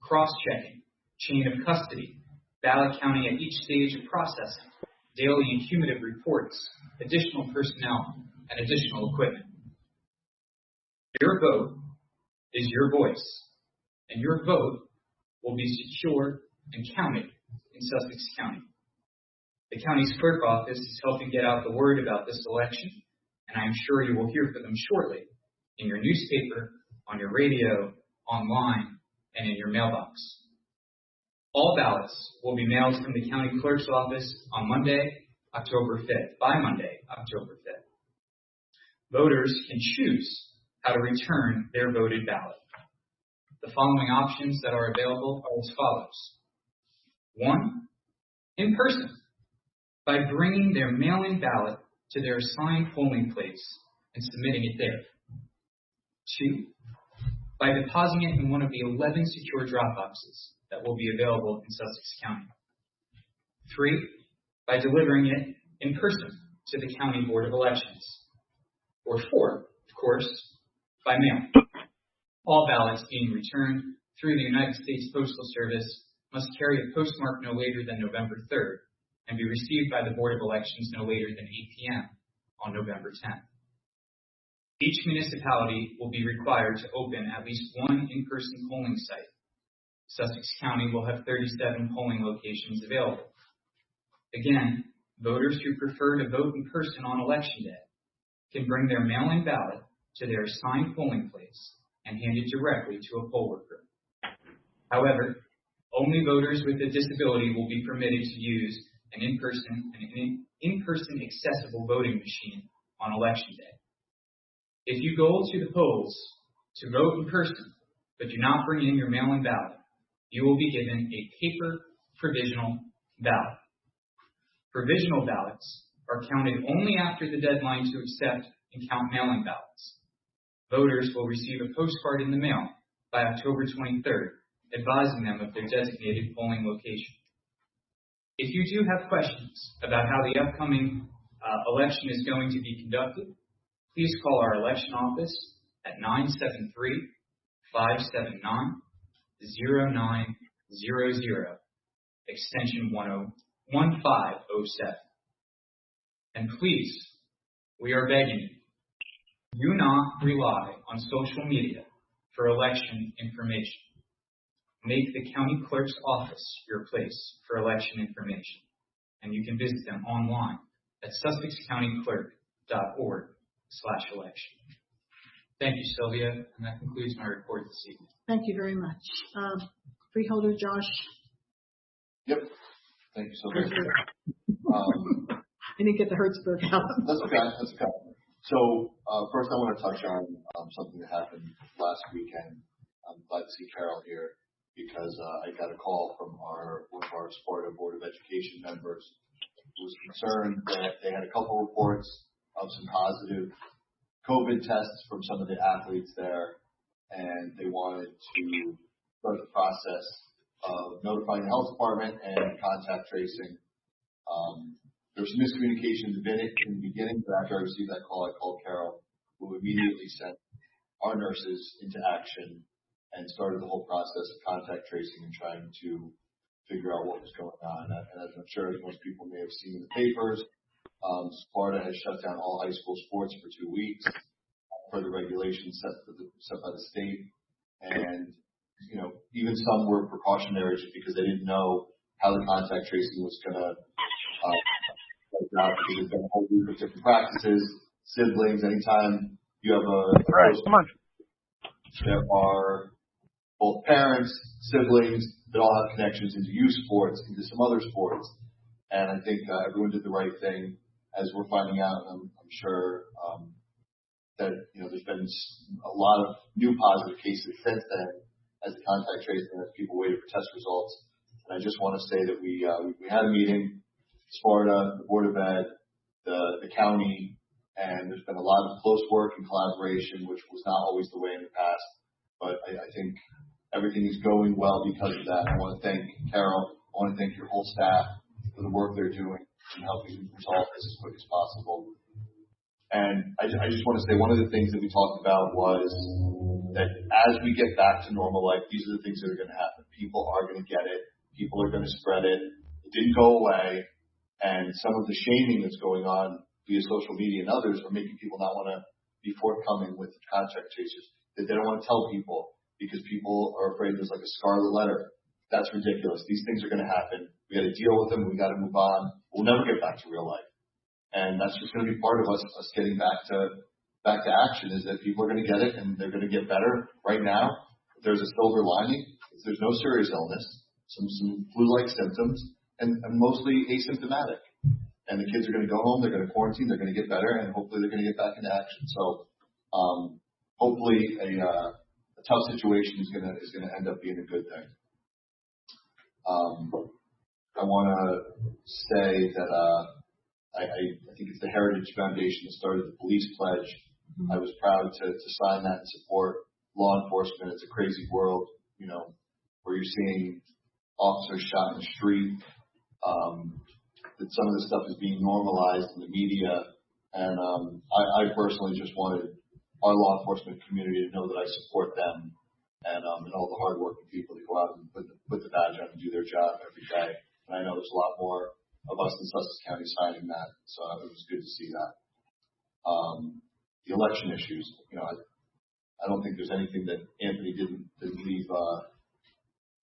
cross-checking, chain of custody, ballot counting at each stage of processing, daily and cumulative reports, additional personnel, and additional equipment. Your vote is your voice, and your vote will be secure and counted in Sussex County. The county's clerk office is helping get out the word about this election, and I am sure you will hear from them shortly in your newspaper, on your radio, online, and in your mailbox. All ballots will be mailed from the county clerk's office on Monday, October 5th, by Monday, October 5th. Voters can choose how to return their voted ballot. The following options that are available are as follows. 1, in person, by bringing their mail-in ballot to their assigned polling place and submitting it there. 2, by depositing it in one of the 11 secure drop boxes that will be available in Sussex County. 3, by delivering it in person to the County Board of Elections. Or 4, of course, by mail. All ballots being returned through the United States Postal Service must carry a postmark no later than November 3rd and be received by the Board of Elections no later than 8 p.m. on November 10th. Each municipality will be required to open at least one in-person polling site. Sussex County will have 37 polling locations available. Again, voters who prefer to vote in person on Election Day can bring their mail-in ballot to their assigned polling place and hand it directly to a poll worker. However, only voters with a disability will be permitted to use an in-person accessible voting machine on Election Day. If you go to the polls to vote in person, but do not bring in your mail-in ballot, you will be given a paper provisional ballot. Provisional ballots are counted only after the deadline to accept and count mail-in ballots. Voters will receive a postcard in the mail by October 23rd, advising them of their designated polling location. If you do have questions about how the upcoming election is going to be conducted, please call our election office at 973-579-0900, extension 1507. And please, we are begging you, do not rely on social media for election information. Make the county clerk's office your place for election information, and you can visit them online at sussexcountyclerk.org/election. Thank you, Sylvia, and that concludes my report this evening. Thank you very much. Freeholder Josh. Yep. Thank you, Sylvia. I didn't get the Hertzberg out. That's okay. That's okay. So first, I want to touch on something that happened last weekend. I'm glad to see Carol here because I got a call from one of our Florida Board of Education members who was concerned that they had a couple reports of some positive COVID tests from some of the athletes there, and they wanted to start the process of notifying the health department and contact tracing. There was some miscommunication in the beginning, but after I received that call, I called Carol, who immediately sent our nurses into action and started the whole process of contact tracing and trying to figure out what was going on. And as I'm sure most people may have seen in the papers, Florida has shut down all high school sports for 2 weeks per the regulations set by the state. And, you know, even some were precautionary just because they didn't know how the contact tracing was going to out because there's been a whole group of different practices, siblings. Anytime you have there are both parents, siblings that all have connections into youth sports, into some other sports, and I think everyone did the right thing. As we're finding out, I'm sure that there's been a lot of new positive cases since then as the contact tracing as people waited for test results. And I just want to say that we had a meeting. Florida, the Board of Ed, the county, and there's been a lot of close work and collaboration, which was not always the way in the past. But I think everything is going well because of that. I want to thank Carol. I want to thank your whole staff for the work they're doing and helping resolve this as quick as possible. And I just want to say one of the things that we talked about was that as we get back to normal life, these are the things that are going to happen. People are going to get it. People are going to spread it. It didn't go away. And some of the shaming that's going on via social media and others are making people not want to be forthcoming with the contact tracers. That they don't want to tell people because people are afraid there's like a scarlet letter. That's ridiculous. These things are going to happen. We got to deal with them. We got to move on. We'll never get back to real life. And that's just going to be part of us getting back to back to action is that people are going to get it and they're going to get better. Right now, there's a silver lining. There's no serious illness, some flu-like symptoms, and mostly asymptomatic. And the kids are going to go home, they're going to quarantine, they're going to get better, and hopefully they're going to get back into action. So hopefully a tough situation is going to end up being a good thing. I want to say that I think it's the Heritage Foundation that started the police pledge. Mm-hmm. I was proud to sign that and support law enforcement. It's a crazy world, where you're seeing officers shot in the street. That some of this stuff is being normalized in the media, and I personally just wanted our law enforcement community to know that I support them and all the hardworking people that go out and put the badge on and do their job every day. And I know there's a lot more of us in Sussex County signing that, so it was good to see that. The election issues, I don't think there's anything that Anthony didn't leave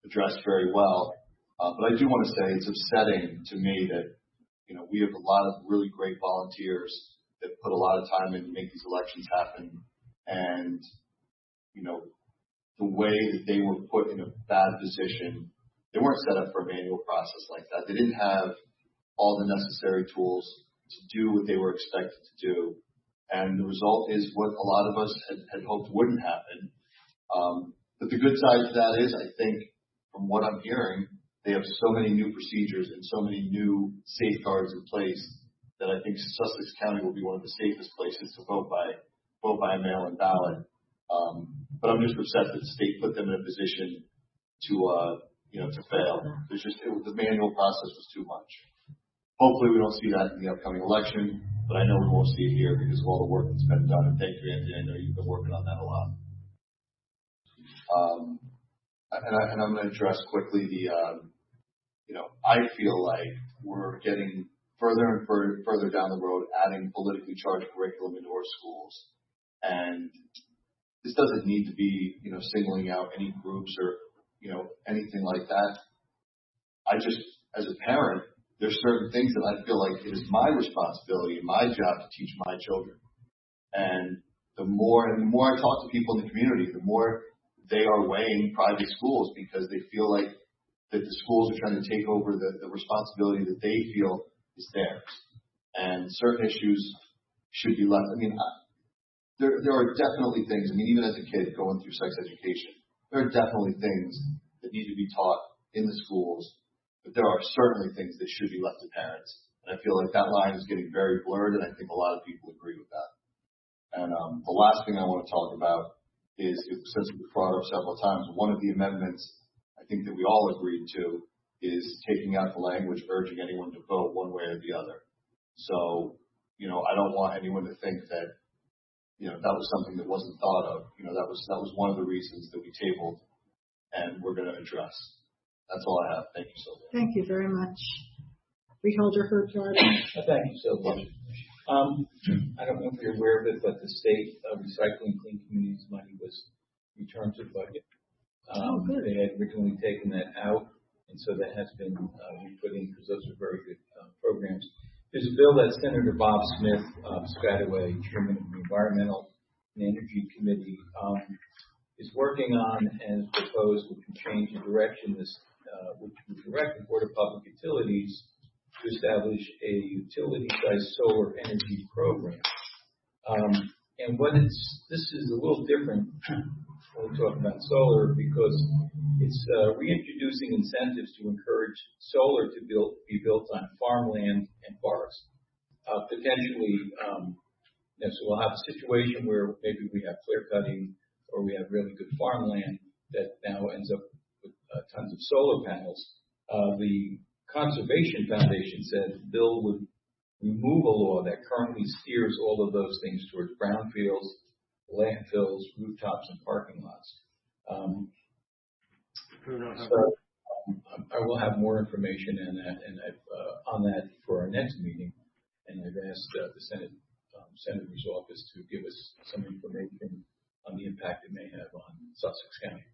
addressed very well. But I do want to say it's upsetting to me that, we have a lot of really great volunteers that put a lot of time in to make these elections happen. And, the way that they were put in a bad position, they weren't set up for a manual process like that. They didn't have all the necessary tools to do what they were expected to do. And the result is what a lot of us had hoped wouldn't happen. But the good side of that is, I think, from what I'm hearing, they have so many new procedures and so many new safeguards in place that I think Sussex County will be one of the safest places to vote by a mail-in ballot. But I'm just upset that the state put them in a position to fail. The manual process was too much. Hopefully we don't see that in the upcoming election, but I know we won't see it here because of all the work that's been done. And thank you, Anthony. I know you've been working on that a lot. And I'm going to address quickly I feel like we're getting further and further down the road, adding politically charged curriculum into our schools. And this doesn't need to be, singling out any groups or, anything like that. As a parent, there's certain things that I feel like it is my responsibility and my job to teach my children. And the more I talk to people in the community, the more they are weighing private schools because they feel like that the schools are trying to take over the responsibility that they feel is theirs. And certain issues should be left. There are definitely things, even as a kid going through sex education, there are definitely things that need to be taught in the schools, but there are certainly things that should be left to parents. And I feel like that line is getting very blurred, and I think a lot of people agree with that. And the last thing I want to talk about is, since we've brought up several times, one of the amendments I think that we all agreed to is taking out the language urging anyone to vote one way or the other. So, I don't want anyone to think that, that was something that wasn't thought of. That was one of the reasons that we tabled and we're going to address. That's all I have. Thank you so much. Thank you very much. Freeholder Herb. Thank you so much. I don't know if you're aware of it, but the state Recycling Clean Communities money was returned to the budget. Good. They had originally taken that out, and so that has been put in because those are very good programs. There's a bill that Senator Bob Smith, Piscataway, Chairman of the Environmental and Energy Committee, is working on and has proposed, which would change the direction which would direct the Board of Public Utilities to establish a utility-sized solar energy program. And this is a little different when we talk about solar because it's reintroducing incentives to encourage solar to be built on farmland and forests. Potentially, so we'll have a situation where maybe we have clear cutting or we have really good farmland that now ends up with tons of solar panels. The Conservation Foundation said the bill would remove a law that currently steers all of those things towards brownfields, landfills, rooftops, and parking lots. I will have more information on that for our next meeting, and I've asked the Senator's office to give us some information on the impact it may have on Sussex County.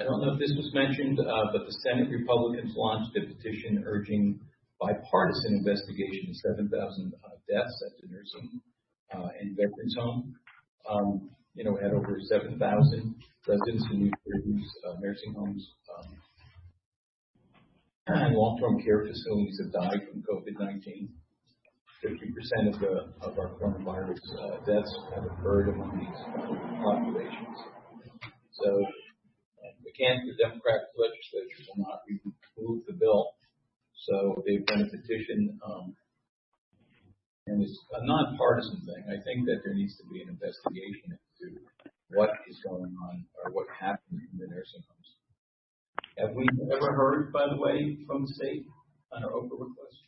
I don't know if this was mentioned, but the Senate Republicans launched a petition urging bipartisan investigation of 7,000 deaths at the nursing and veterans home. We had over 7,000 residents in New Jersey's nursing homes and long-term care facilities have died from COVID-19. 50% of our coronavirus deaths have occurred among these populations. So the Democratic legislature will not remove the bill. So they've done a petition, and it's a nonpartisan thing. I think that there needs to be an investigation into what is going on or what happened in the nursing homes. Have we ever heard, by the way, from the state on our OPRA request?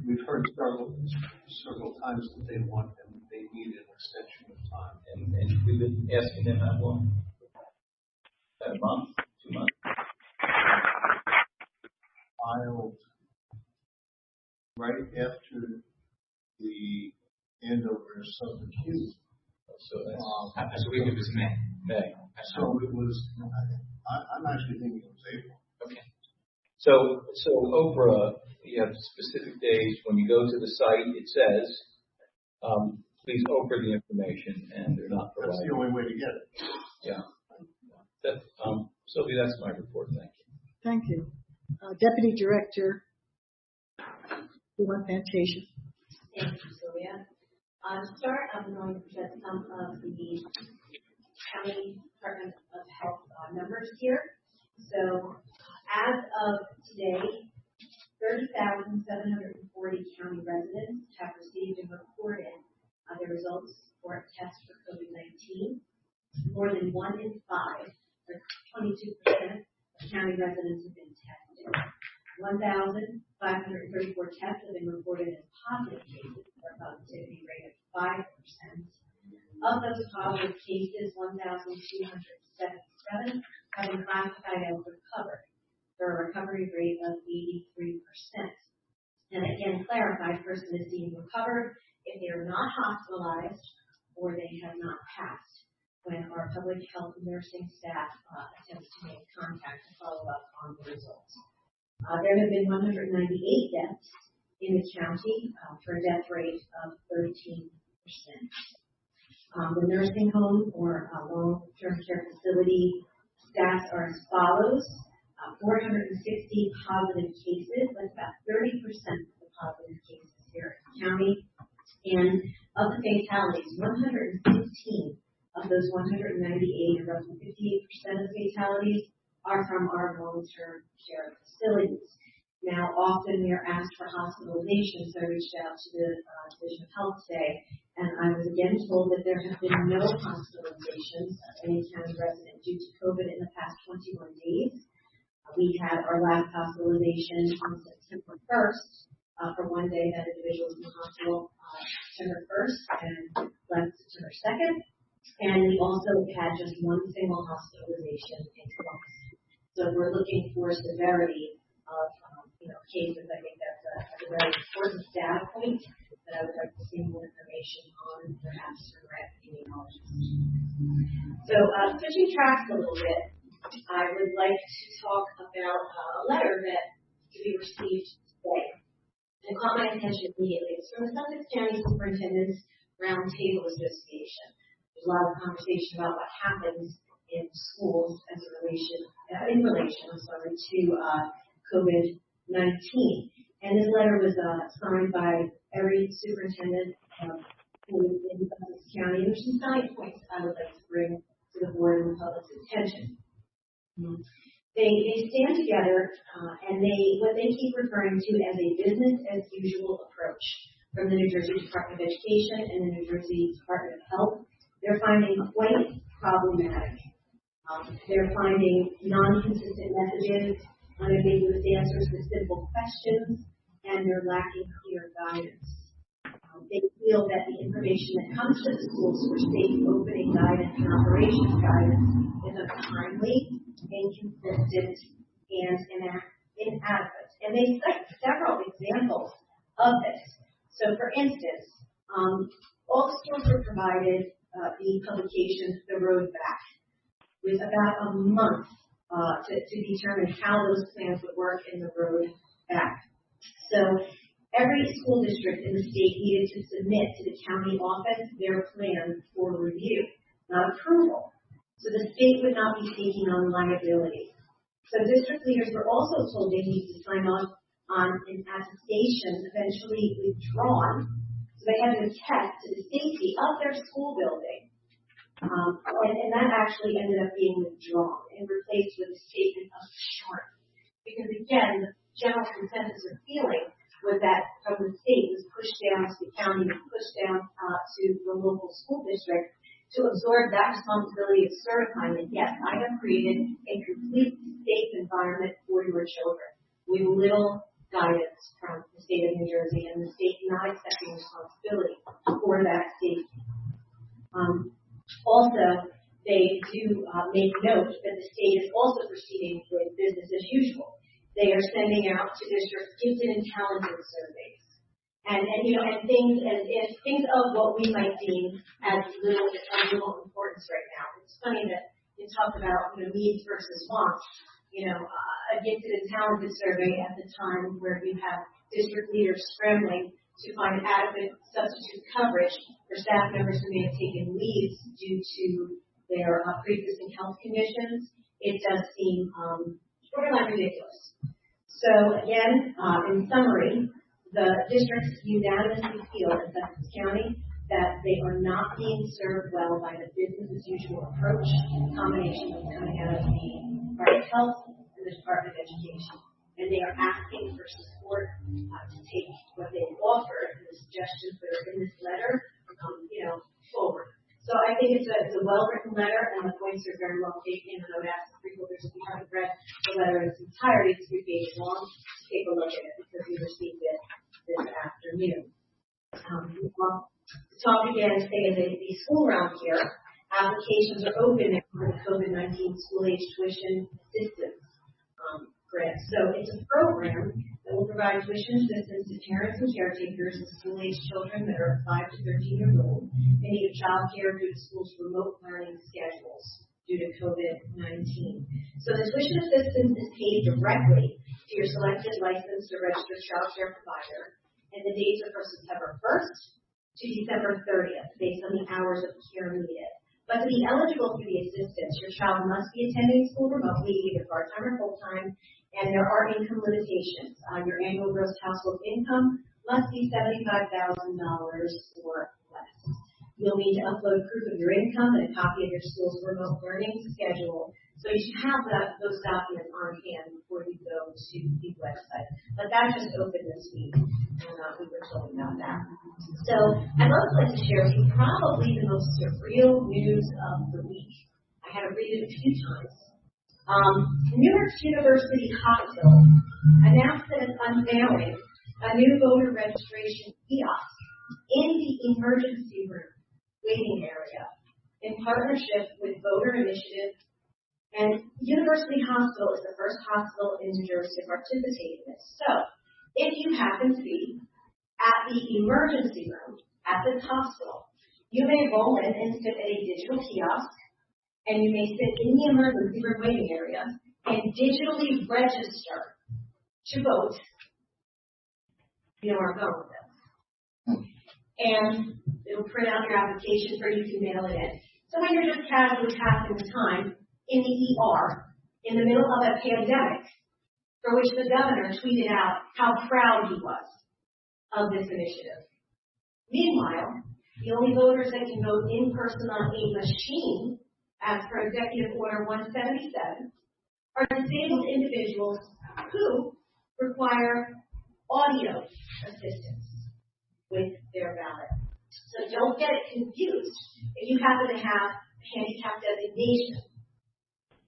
We've heard several times that they want and they need an extension of time. And we've been asking them how long? A month? 2 months? Filed right after the Andover subacute. So we think it was May. So it was. I'm actually thinking it was April. Okay. So OPRA, you have specific days. When you go to the site, it says, please OPRA the information, and they're not providing. That's the only way to get it. Yeah. Sylvia, that's my report. Thank you. Thank you. Deputy Director, Fantasia. Thank you, Sylvia. To start, I'm going to present some of the County Department of Health numbers here. So, as of today, 30,740 county residents have received and reported their results for a test for COVID-19. More than 1 in 5, or 22% of county residents have been tested. 1,534 tests have been reported as positive cases, for a positivity rate of 5%. Of those positive cases, 1,277 have been classified as recovered, for a recovery rate of 83%. And again, clarify, person is deemed recovered if they are not hospitalized or they have not passed when our public health nursing staff attempts to make contact to follow up on the results. There have been 198 deaths in the county for a death rate of 13%. The nursing home or long-term care facility stats are as follows. 460 positive cases, that's about 30% of the positive cases here in the county. And of the fatalities, 115 of those 198, or roughly 58% of fatalities, are from our long-term care facilities. Now, often we are asked for hospitalization, so I reached out to the Division of Health today, and I was again told that there have been no hospitalizations of any county resident due to COVID in the past 21 days. We had our last hospitalization on September 1st for one day that individual was in the hospital September 1st and left September 2nd. And we also had just one single hospitalization in Columbus. So if we're looking for severity of cases, I think that's a very important data point that I would like to see more information on, perhaps from our epidemiologists. So switching tracks a little bit, I would like to talk about a letter that we received today. It caught my attention immediately. It's from the Sussex County Superintendent's Roundtable Association. There's a lot of conversation about what happens in schools as in relation to COVID-19. And this letter was signed by every superintendent in Sussex County. There's some 9 points I would like to bring to the board and the public's attention. They stand together and what they keep referring to as a business as usual approach from the New Jersey Department of Education and the New Jersey Department of Health. They're finding quite problematic. They're finding non-consistent messages, unambiguous answers to simple questions, and they're lacking clear guidance. They feel that the information that comes to the schools for safe opening guidance and operations guidance is untimely, inconsistent, and inadequate. And they cite several examples of this. So, for instance, all the schools were provided the publication, The Road Back, with about a month to determine how those plans would work in the road back. So every school district in the state needed to submit to the county office their plan for review, not approval. So the state would not be taking on liability. So district leaders were also told they need to sign off on an attestation eventually withdrawn. So they had to attest to the safety of their school building. And that actually ended up being withdrawn and replaced with a statement of assurance. Because again, the general consensus or feeling was that from the state was pushed down to the county and pushed down to the local school district to absorb that responsibility of certifying that, yes, I have created a complete safe environment for your children with little guidance from the state of New Jersey and the state not accepting responsibility for that safety. Also, they do make note that the state is also proceeding with business as usual. They are sending out to districts gifted and talented surveys. And things of what we might deem as little importance right now. It's funny that you talk about needs versus wants. A gifted and talented survey at the time where you have district leaders scrambling to find adequate substitute coverage for staff members who may have taken leaves due to their pre-existing health conditions. It does seem borderline ridiculous. So again, in summary, the districts unanimously feel in Sussex County that they are not being served well by the business as usual approach in combination with coming out of the Department of Health and the Department of Education. And they are asking for support to take what they've offered, the suggestions that are in this letter, forward. So I think it's a well-written letter, and the points are very well taken. And I would ask the freeholders, if you haven't read the letter in its entirety, it's 3 pages long, take a look at it because we received it this afternoon. To talk again, say in the school realm here, applications are open for the COVID-19 school-age tuition assistance grant. So it's a program that will provide tuition assistance to parents and caretakers of school-age children that are 5 to 13 years old and need child care due to schools' remote learning schedules due to COVID-19. So the tuition assistance is paid directly to your selected licensed or registered child care provider, and the dates are from September 1st to December 30th, based on the hours of care needed. But to be eligible for the assistance, your child must be attending school remotely, either part-time or full-time, and there are income limitations. Your annual gross household income must be $75,000 or less. You'll need to upload proof of your income and a copy of your school's remote learning schedule. So you should have those documents on hand before you go to the website. But that just opened this week, and we were told about that. So I'd also like to share with you probably the most surreal news of the week. I had to read it a few times. Newark University Hospital announced that it's unveiling a new voter registration kiosk in the emergency room waiting area in partnership with Voter Initiative. And University Hospital is the first hospital in New Jersey to participate in this. So if you happen to be at the emergency room at this hospital, you may roll in and sit at a digital kiosk, and you may sit in the emergency room waiting area and digitally register to vote. You know where I'm going with this. And it'll print out your application or you can mail it in. So when you're just casually passing the time in the ER, in the middle of a pandemic, for which the governor tweeted out how proud he was of this initiative. Meanwhile, the only voters that can vote in person on a machine, as per Executive Order 177, are disabled individuals who require audio assistance with their ballot. So don't get it confused if you happen to have a handicap designation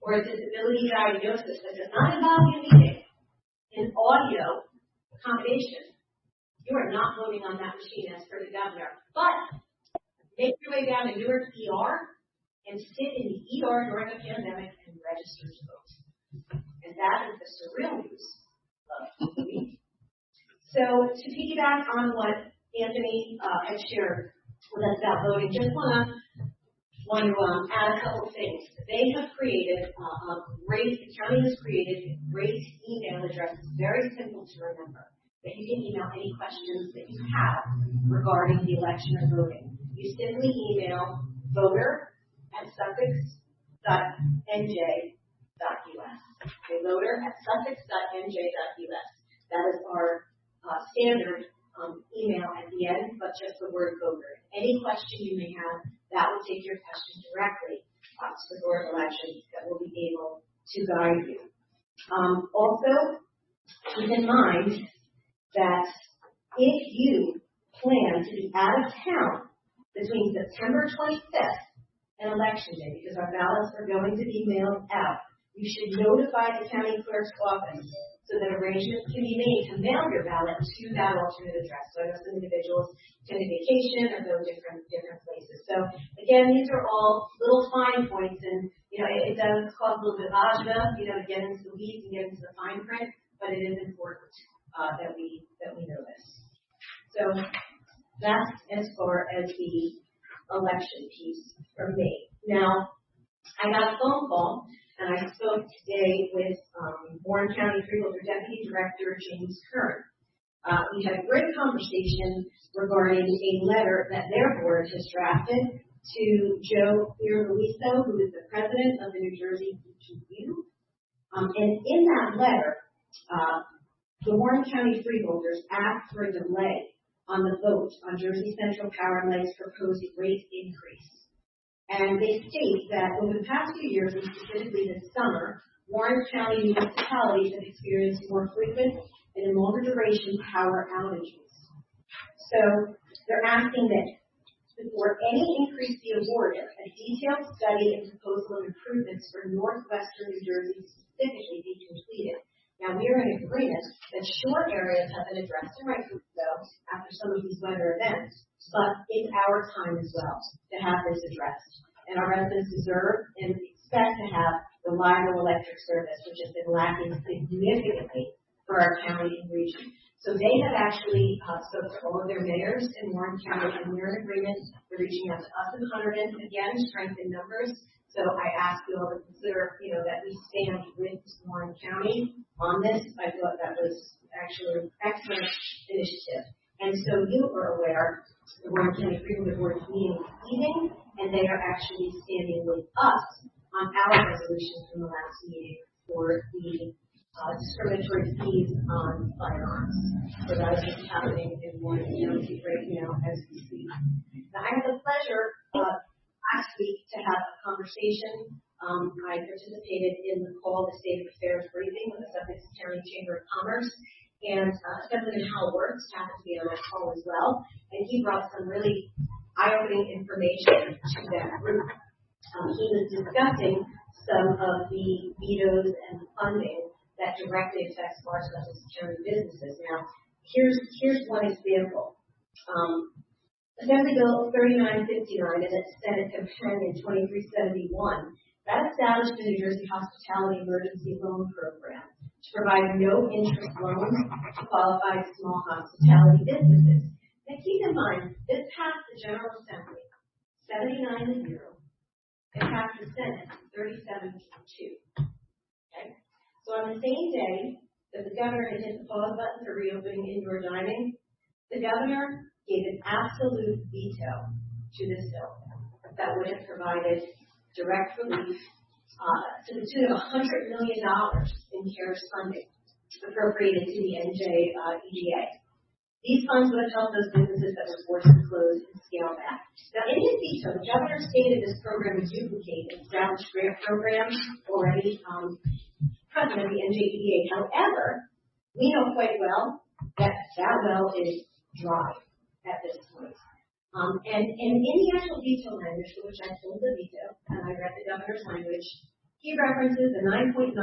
or a disability diagnosis that does not involve you needing an audio accommodation. You are not voting on that machine as per the governor. But make your way down to Newark ER and sit in the ER during a pandemic and register to vote. And that is the surreal news of the week. So to piggyback on what Anthony had shared with us about voting, just want to want to add a couple things. They have created the county has created a great email address. It's very simple to remember. That you can email any questions that you have regarding the election or voting. You simply email voter@sussex.nj.us. Okay, voter@sussex.nj.us. That is our standard email at the end, but just the word voter. Any question you may have, that will take your question directly to the Board of Elections that will be able to guide you. Also, keep in mind that if you plan to be out of town between September 25th and Election Day, because our ballots are going to be mailed out, you should notify the county clerk's office so that arrangements can be made to mail your ballot to that alternate address. So I know some individuals can take vacation or go different places. So again, these are all little fine points, and it does cost a little bit of agita, to get into the weeds and get into the fine print, but it is important that we know this. So that's as far as the election piece from me. Now, I got a phone call, and I spoke today with Warren County Freeholder Deputy Director James Kern. We had a great conversation regarding a letter that their board has drafted to Joe Luiso, who is the president of the New Jersey DPU. And in that letter, the Warren County Freeholders asked for a delay on the vote on Jersey Central Power and Light's proposed rate increase. And they state that over the past few years, and specifically this summer, Warren County municipalities have experienced more frequent and longer duration power outages. So they're asking that before any increase be awarded, a detailed study and proposal of improvements for northwestern New Jersey specifically be completed. Now, we are in agreement that shore areas have been addressed, and rightfully so, after some of these weather events, but it's our time as well to have this addressed. And our residents deserve and expect to have reliable electric service, which has been lacking significantly for our county and region. So they have actually spoken to all of their mayors in Warren County, and we're in agreement. They're reaching out to us in Hunterdon, again, strength in numbers. So I ask you all to consider, that we stand with Warren County on this. I thought that was actually an excellent initiative. And so you are aware the Warren County Freeholder Board is meeting this evening, and they are actually standing with us on our resolution from the last meeting for the discriminatory fees on firearms. So that is what's happening in Warren County right now as we speak. Now, I had the pleasure last week to have a conversation. I participated in the call, the State of Affairs briefing with the Sussex County Chamber of Commerce, and President Hal Works happened to be on that call as well, and he brought some really eye-opening information to that group. He was discussing some of the vetoes and funding that directly affects large Sussex County businesses. Now, here's one example. Assembly Bill 3959 and its Senate Companion 2371, that established the New Jersey Hospitality Emergency Loan Program to provide no-interest loans to qualified small hospitality businesses. Now keep in mind, this passed the General Assembly 79-0. It passed the Senate 37-2. Okay? So on the same day that the governor had hit the pause button for reopening indoor dining, the governor gave an absolute veto to this bill that would have provided direct relief to the tune of $100 million in CARES funding appropriated to the NJEDA. These funds would have helped those businesses that were forced to close and scale back. Now, in his veto, the governor stated this program would duplicate an established grant program already present in the NJEDA. However, we know quite well that that well is dry at this point. And in the actual veto language, for which I pulled the veto, and I read the governor's language, he references the $9.9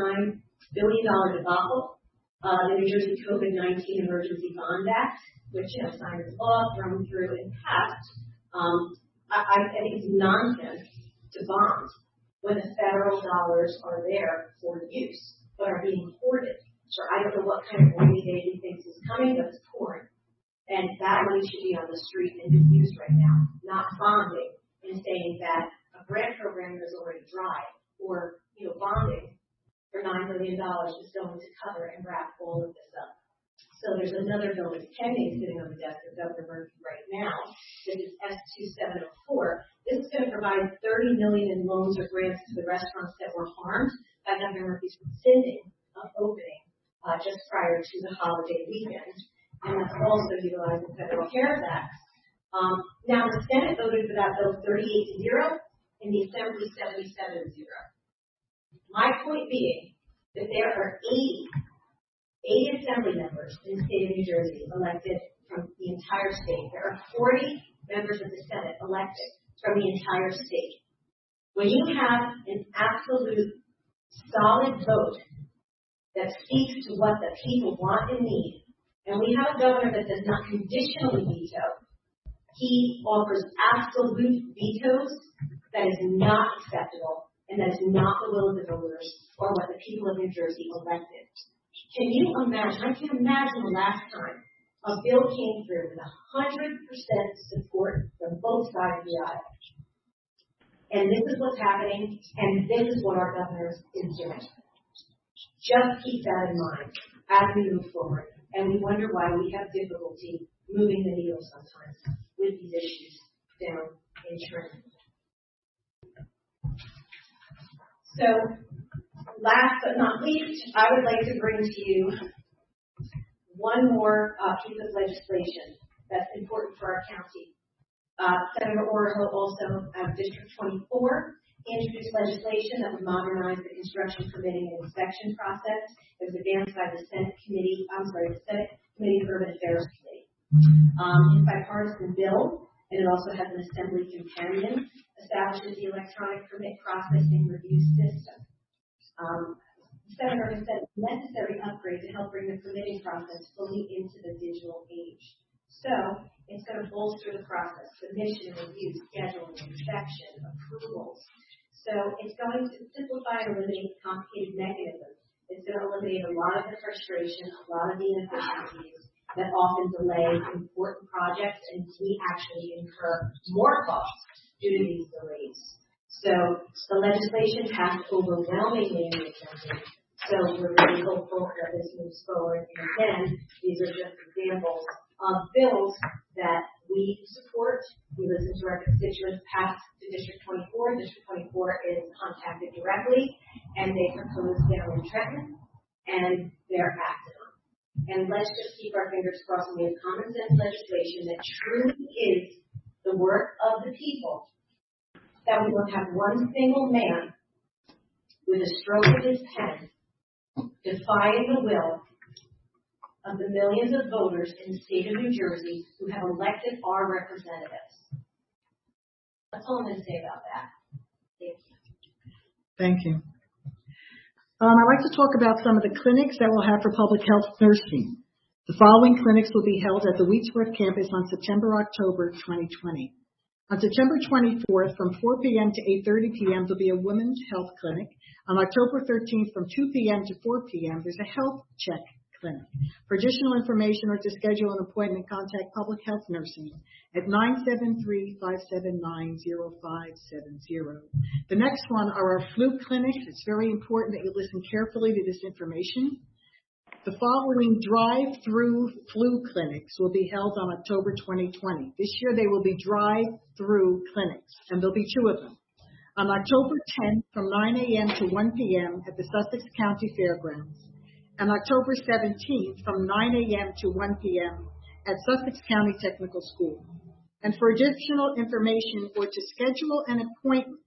billion debacle, the New Jersey COVID-19 Emergency Bond Act, which, signed into law, thrown through, and passed. I think it's nonsense to bond when the federal dollars are there for use, but are being hoarded. So I don't know what kind of rainy day he thinks is coming, but it's pouring. And that money should be on the street and be used right now, not bonding and saying that a grant program that's already dry, or, bonding for $9 million is going to cover and wrap all of this up. So there's another bill that's pending sitting on the desk of Governor Murphy right now. This is S2704. This is going to provide $30 million in loans or grants to the restaurants that were harmed by Governor Murphy's rescinding of opening just prior to the holiday weekend. And that's also utilizing federal CARES Act. Now, the Senate voted for that bill 38-0 and the Assembly 77-0. My point being that there are 80 Assembly members in the state of New Jersey elected from the entire state. There are 40 members of the Senate elected from the entire state. When you have an absolute solid vote that speaks to what the people want and need, and we have a governor that does not conditionally veto, he offers absolute vetoes, that is not acceptable, and that is not the will of the voters or what the people of New Jersey elected. Can you imagine? I can imagine the last time a bill came through with 100% support from both sides of the aisle. And this is what's happening, and this is what our governor is doing. Just keep that in mind as we move forward. And we wonder why we have difficulty moving the needle sometimes with these issues down in Trenton. So, last but not least, I would like to bring to you one more piece of legislation that's important for our county. Senator Oraho, also of District 24, introduced legislation that would modernize the construction permitting and inspection process. It was advanced by the Senate Committee on Urban Affairs Committee. It's a bipartisan bill, and it also has an Assembly companion, establishes the electronic permit processing review system. The Senator has said it's a necessary upgrade to help bring the permitting process fully into the digital age. So it's going to bolster the process, submission, review, scheduling, inspection, approvals. So it's going to simplify and eliminate complicated mechanisms. It's going to eliminate a lot of the frustration, a lot of the inefficiencies that often delay important projects, and we actually incur more costs due to these delays. So the legislation passed overwhelmingly in the Assembly. So we're really hopeful that this moves forward. And again, these are just examples of bills that we support. We listen to our constituents past to District 24. District 24 is contacted directly, and they propose down in Trenton, and they're acted on. And let's just keep our fingers crossed. We have common sense legislation that truly is the work of the people, that we won't have one single man with a stroke of his pen defying the will of the millions of voters in the state of New Jersey who have elected our representatives. That's all I'm going to say about that. Thank you. Thank you. I'd like to talk about some of the clinics that we'll have for public health nursing. The following clinics will be held at the Wheatsworth campus on September-October 2020. On September 24th, from 4 p.m. to 8:30 p.m., there'll be a women's health clinic. On October 13th, from 2 p.m. to 4 p.m., there's a health check clinic. For additional information or to schedule an appointment, contact Public Health Nursing at 973-579-0570. The next one are our flu clinics. It's very important that you listen carefully to this information. The following drive-through flu clinics will be held on October 2020. This year they will be drive-through clinics, and there'll be 2 of them. On October 10th from 9 a.m. to 1 p.m. at the Sussex County Fairgrounds, and October 17th from 9 a.m. to 1 p.m. at Sussex County Technical School. And for additional information or to schedule an appointment,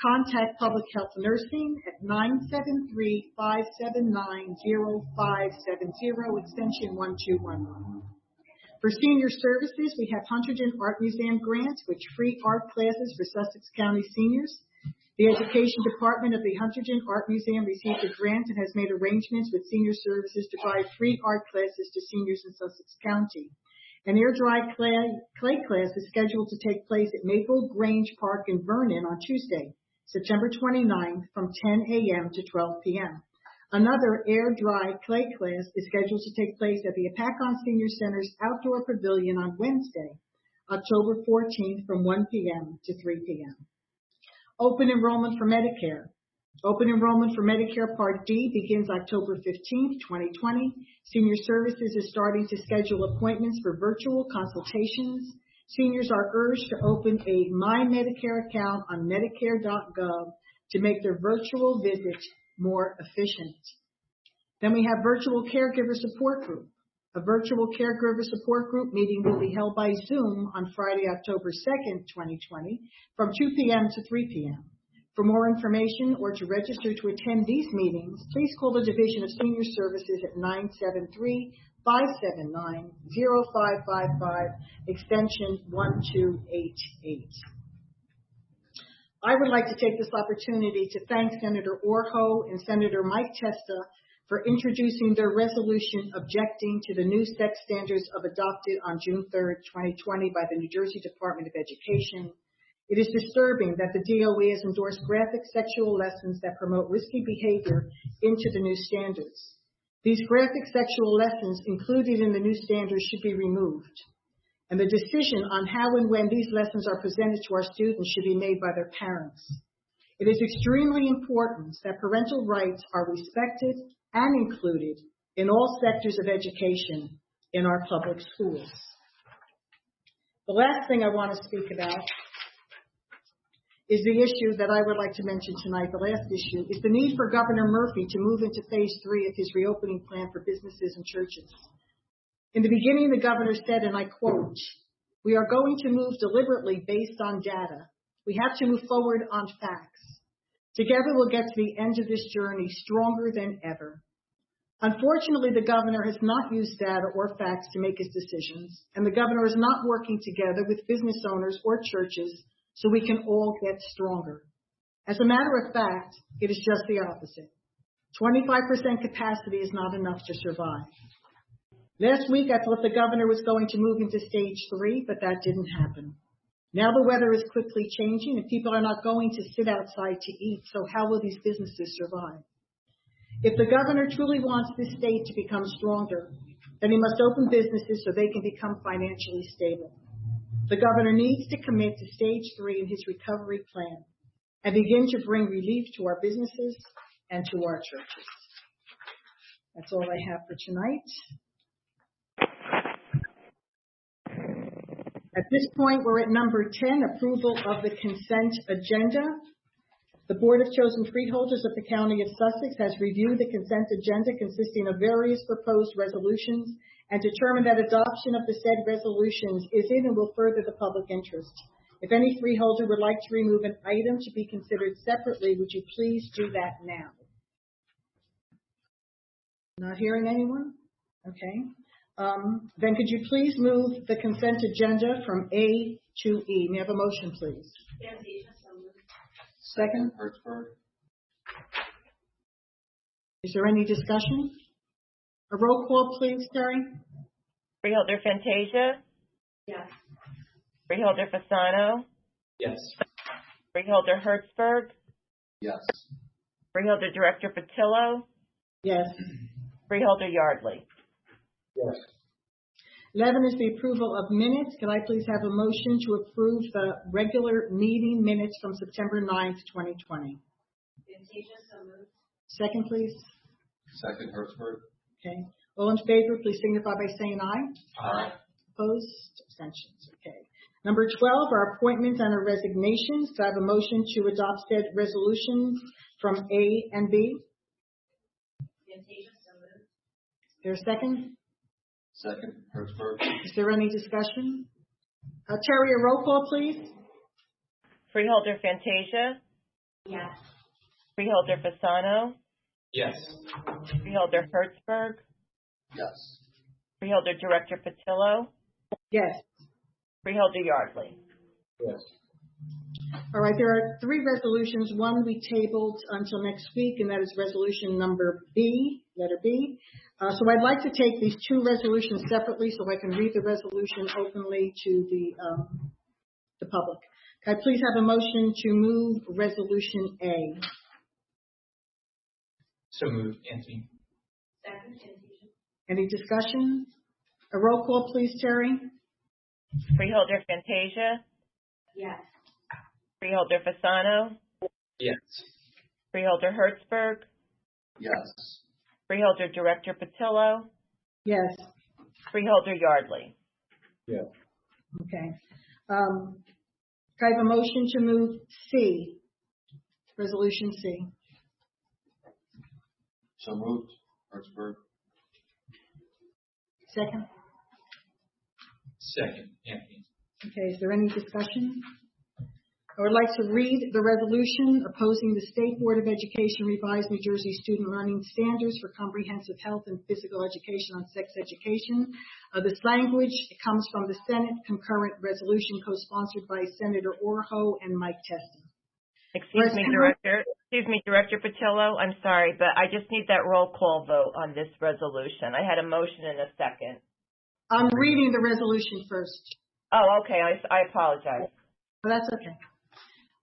contact Public Health Nursing at 973-579-0570, extension 1211. For senior services, we have Huntington Art Museum grants, which free art classes for Sussex County seniors. The Education Department of the Huntington Art Museum received a grant and has made arrangements with Senior Services to provide free art classes to seniors in Sussex County. An air-dry clay class is scheduled to take place at Maple Grange Park in Vernon on Tuesday, September 29th from 10 a.m. to 12 p.m. Another air-dry clay class is scheduled to take place at the Apacon Senior Center's Outdoor Pavilion on Wednesday, October 14th from 1 p.m. to 3 p.m. Open enrollment for Medicare. Open enrollment for Medicare Part D begins October 15th, 2020. Senior Services is starting to schedule appointments for virtual consultations. Seniors are urged to open a My Medicare account on Medicare.gov to make their virtual visit more efficient. Then we have Virtual Caregiver Support Group. A virtual caregiver support group meeting will be held by Zoom on Friday, October 2nd, 2020, from 2 p.m. to 3 p.m. For more information or to register to attend these meetings, please call the Division of Senior Services at 973-579-0555, extension 1288. I would like to take this opportunity to thank Senator Orho and Senator Mike Testa for introducing their resolution objecting to the new sex standards adopted on June 3rd, 2020 by the New Jersey Department of Education. It is disturbing that the DOE has endorsed graphic sexual lessons that promote risky behavior into the new standards. These graphic sexual lessons included in the new standards should be removed, and the decision on how and when these lessons are presented to our students should be made by their parents. It is extremely important that parental rights are respected and included in all sectors of education in our public schools. The last thing I want to speak about is the issue that I would like to mention tonight. The last issue is the need for Governor Murphy to move into phase 3 of his reopening plan for businesses and churches. In the beginning, the governor said, and I quote, "We are going to move deliberately based on data. We have to move forward on facts. Together, we'll get to the end of this journey stronger than ever." Unfortunately, the governor has not used data or facts to make his decisions, and the governor is not working together with business owners or churches so we can all get stronger. As a matter of fact, it is just the opposite. 25% capacity is not enough to survive. Last week, I thought the governor was going to move into stage 3, but that didn't happen. Now the weather is quickly changing and people are not going to sit outside to eat, so how will these businesses survive? If the governor truly wants this state to become stronger, then he must open businesses so they can become financially stable. The governor needs to commit to stage 3 in his recovery plan and begin to bring relief to our businesses and to our churches. That's all I have for tonight. At this point, we're at number 10, approval of the consent agenda. The Board of Chosen Freeholders of the County of Sussex has reviewed the consent agenda consisting of various proposed resolutions and determined that adoption of the said resolutions is in and will further the public interest. If any freeholder would like to remove an item to be considered separately, would you please do that now? Not hearing anyone? Okay. Then could you please move the consent agenda from A to E? May I have a motion, please? Second? Hertzberg. Is there any discussion? A roll call, please, Terry. Freeholder Fantasia? Yes. Freeholder Fasano? Yes. Freeholder Hertzberg? Yes. Freeholder Director Patillo? Yes. Freeholder Yardley? Yes. 11 is the approval of minutes. Can I please have a motion to approve the regular meeting minutes from September 9th, 2020? Fantasia, so moved. Second, please. Second, Hertzberg. Okay. All in favor, please signify by saying aye. Aye. Opposed? Abstentions. Okay. Number 12 are appointments and resignations. Do I have a motion to adopt said resolutions from A and B? Fantasia, so moved. Is there a second? Second, Hertzberg. Is there any discussion? Terry, a roll call, please. Freeholder Fantasia? Yes. Freeholder Fasano? Yes. Freeholder Hertzberg? Yes. Freeholder Director Patillo? Yes. Freeholder Yardley? Yes. All right, there are 3 resolutions. One we tabled until next week, and that is resolution number B, letter B. So I'd like to take these 2 resolutions separately so I can read the resolution openly to the public. Can I please have a motion to move resolution A? So moved, Anthony. Second, Fantasia. Any discussion? A roll call, please, Terry. Freeholder Fantasia? Yes. Freeholder Fasano? Yes. Freeholder Hertzberg, Yes. Freeholder Director Patillo, Yes. Freeholder Yardley. Yes. Okay. Can I have a motion to move C, Resolution C? So moved. Hertzberg. Second? Second, Anthony. Okay, is there any discussion? I would like to read the resolution opposing the State Board of Education revised New Jersey Student Learning Standards for Comprehensive Health and Physical Education on Sex Education. This language comes from the Senate concurrent resolution co-sponsored by Senator Orho and Mike Testa. Excuse me, Director Patillo. I'm sorry, but I just need that roll call vote on this resolution. I had a motion and a second. I'm reading the resolution first. Oh, okay. I apologize. Well, that's okay.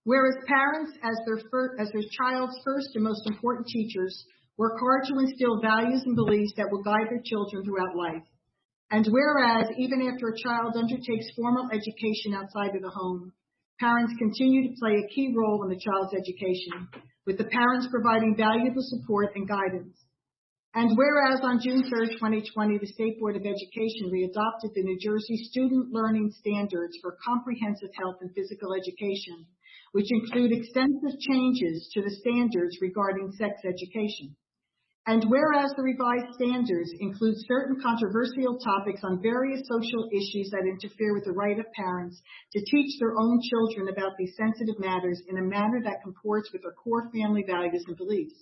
Whereas parents, as their child's first and most important teachers, work hard to instill values and beliefs that will guide their children throughout life. And whereas, even after a child undertakes formal education outside of the home, parents continue to play a key role in the child's education, with the parents providing valuable support and guidance. And whereas on June 3rd, 2020, the State Board of Education readopted the New Jersey Student Learning Standards for Comprehensive Health and Physical Education, which include extensive changes to the standards regarding sex education. And whereas the revised standards include certain controversial topics on various social issues that interfere with the right of parents to teach their own children about these sensitive matters in a manner that comports with their core family values and beliefs.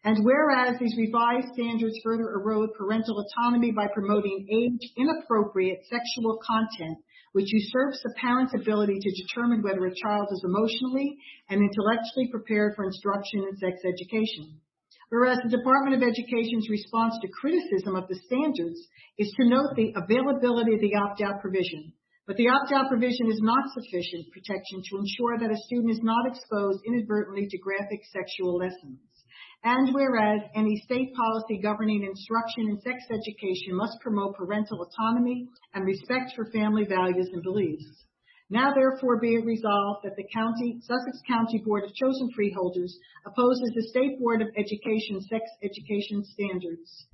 And whereas these revised standards further erode parental autonomy by promoting age-inappropriate sexual content, which usurps the parent's ability to determine whether a child is emotionally and intellectually prepared for instruction in sex education. Whereas the Department of Education's response to criticism of the standards is to note the availability of the opt-out provision. But the opt-out provision is not sufficient protection to ensure that a student is not exposed inadvertently to graphic sexual lessons. And whereas any state policy governing instruction in sex education must promote parental autonomy and respect for family values and beliefs. Now therefore be it resolved that the Sussex County Board of Chosen Freeholders opposes the State Board of Education sex education standards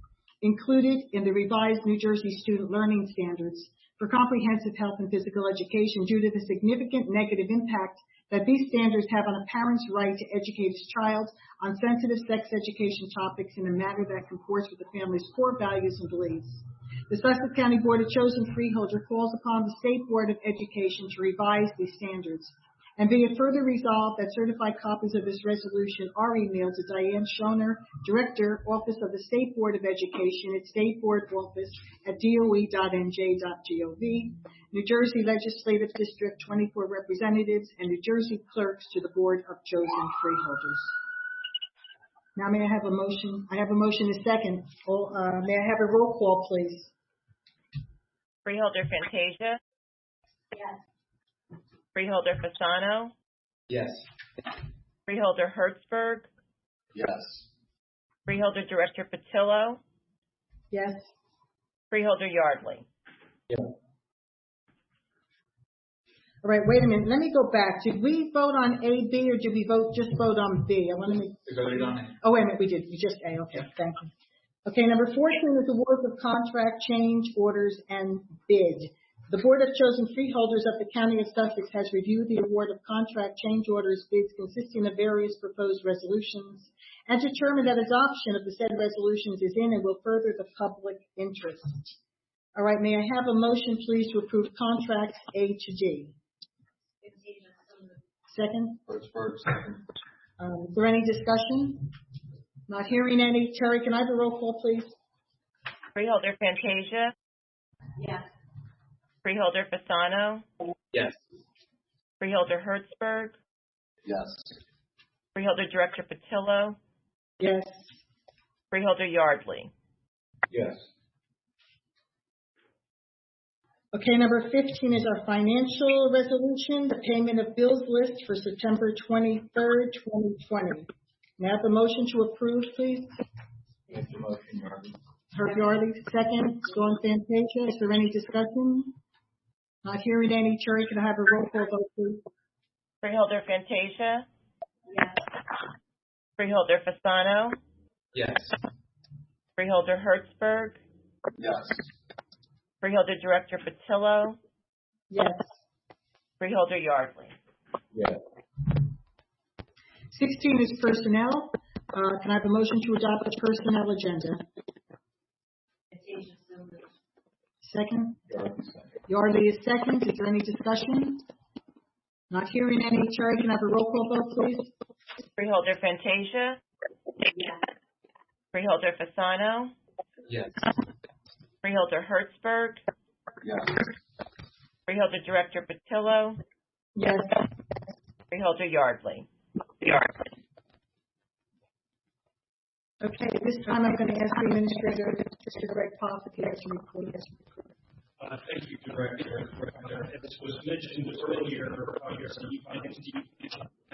included in the revised New Jersey Student Learning Standards for Comprehensive Health and Physical Education due to the significant negative impact that these standards have on a parent's right to educate his child on sensitive sex education topics in a manner that comports with the family's core values and beliefs. The Sussex County Board of Chosen Freeholder calls upon the State Board of Education to revise these standards. And be it further resolved that certified copies of this resolution are emailed to Diane Schoner, Director, Office of the State Board of Education at State Board Office at doe.nj.gov, New Jersey Legislative District 24 representatives, and New Jersey clerks to the Board of Chosen Freeholders. Now may I have a motion? I have a motion and a second. May I have a roll call, please? Freeholder Fantasia? Yes. Freeholder Fasano? Yes. Freeholder Hertzberg? Yes. Freeholder Director Patillo? Yes. Freeholder Yardley? Yes. All right, wait a minute. Let me go back. Did we vote on A, B, or did we just vote on B? I want to make. We voted on it. Oh, wait a minute. We did. We just A. Okay, thank you. Okay, number 14 is awards of contract, change orders, and bid. The Board of Chosen Freeholders of the County of Sussex has reviewed the award of contract, change orders, bids consisting of various proposed resolutions and determined that adoption of the said resolutions is in and will further the public interest. All right, may I have a motion, please, to approve contracts A to D? Second? Hertzberg, second. Is there any discussion? Not hearing any. Terry, can I have a roll call, please? Freeholder Fantasia? Yes. Freeholder Fasano? Yes. Freeholder Hertzberg? Yes. Freeholder Director Patillo? Yes. Freeholder Yardley? Yes. Okay, number 15 is our financial resolution, the payment of bills list for September 23rd, 2020. May I have the motion to approve, please? Make the motion, Yardley. Herb Yardley, second. Strong Fantasia. Is there any discussion? Not hearing any. Terry, can I have a roll call vote, please? Freeholder Fantasia? Yes. Freeholder Fasano, Yes. Freeholder Hertzberg, Yes. Freeholder Director Patillo, Yes. Freeholder Yardley. Yes. 16 is personnel. Can I have a motion to adopt the personnel agenda? Fantasia, so moved. Second? Yardley second. Yardley is second. Is there any discussion? Not hearing any. Terry, can I have a roll call vote, please? Freeholder Fantasia, Yes. Freeholder Fasano, Yes. Freeholder Hertzberg, Yes. Freeholder Director Patillo, Yes. Freeholder Yardley. Okay, at this time I'm going to ask the administrator, Mr. Greg Pop, if he has a report. Thank you, Director. As was mentioned earlier, your finance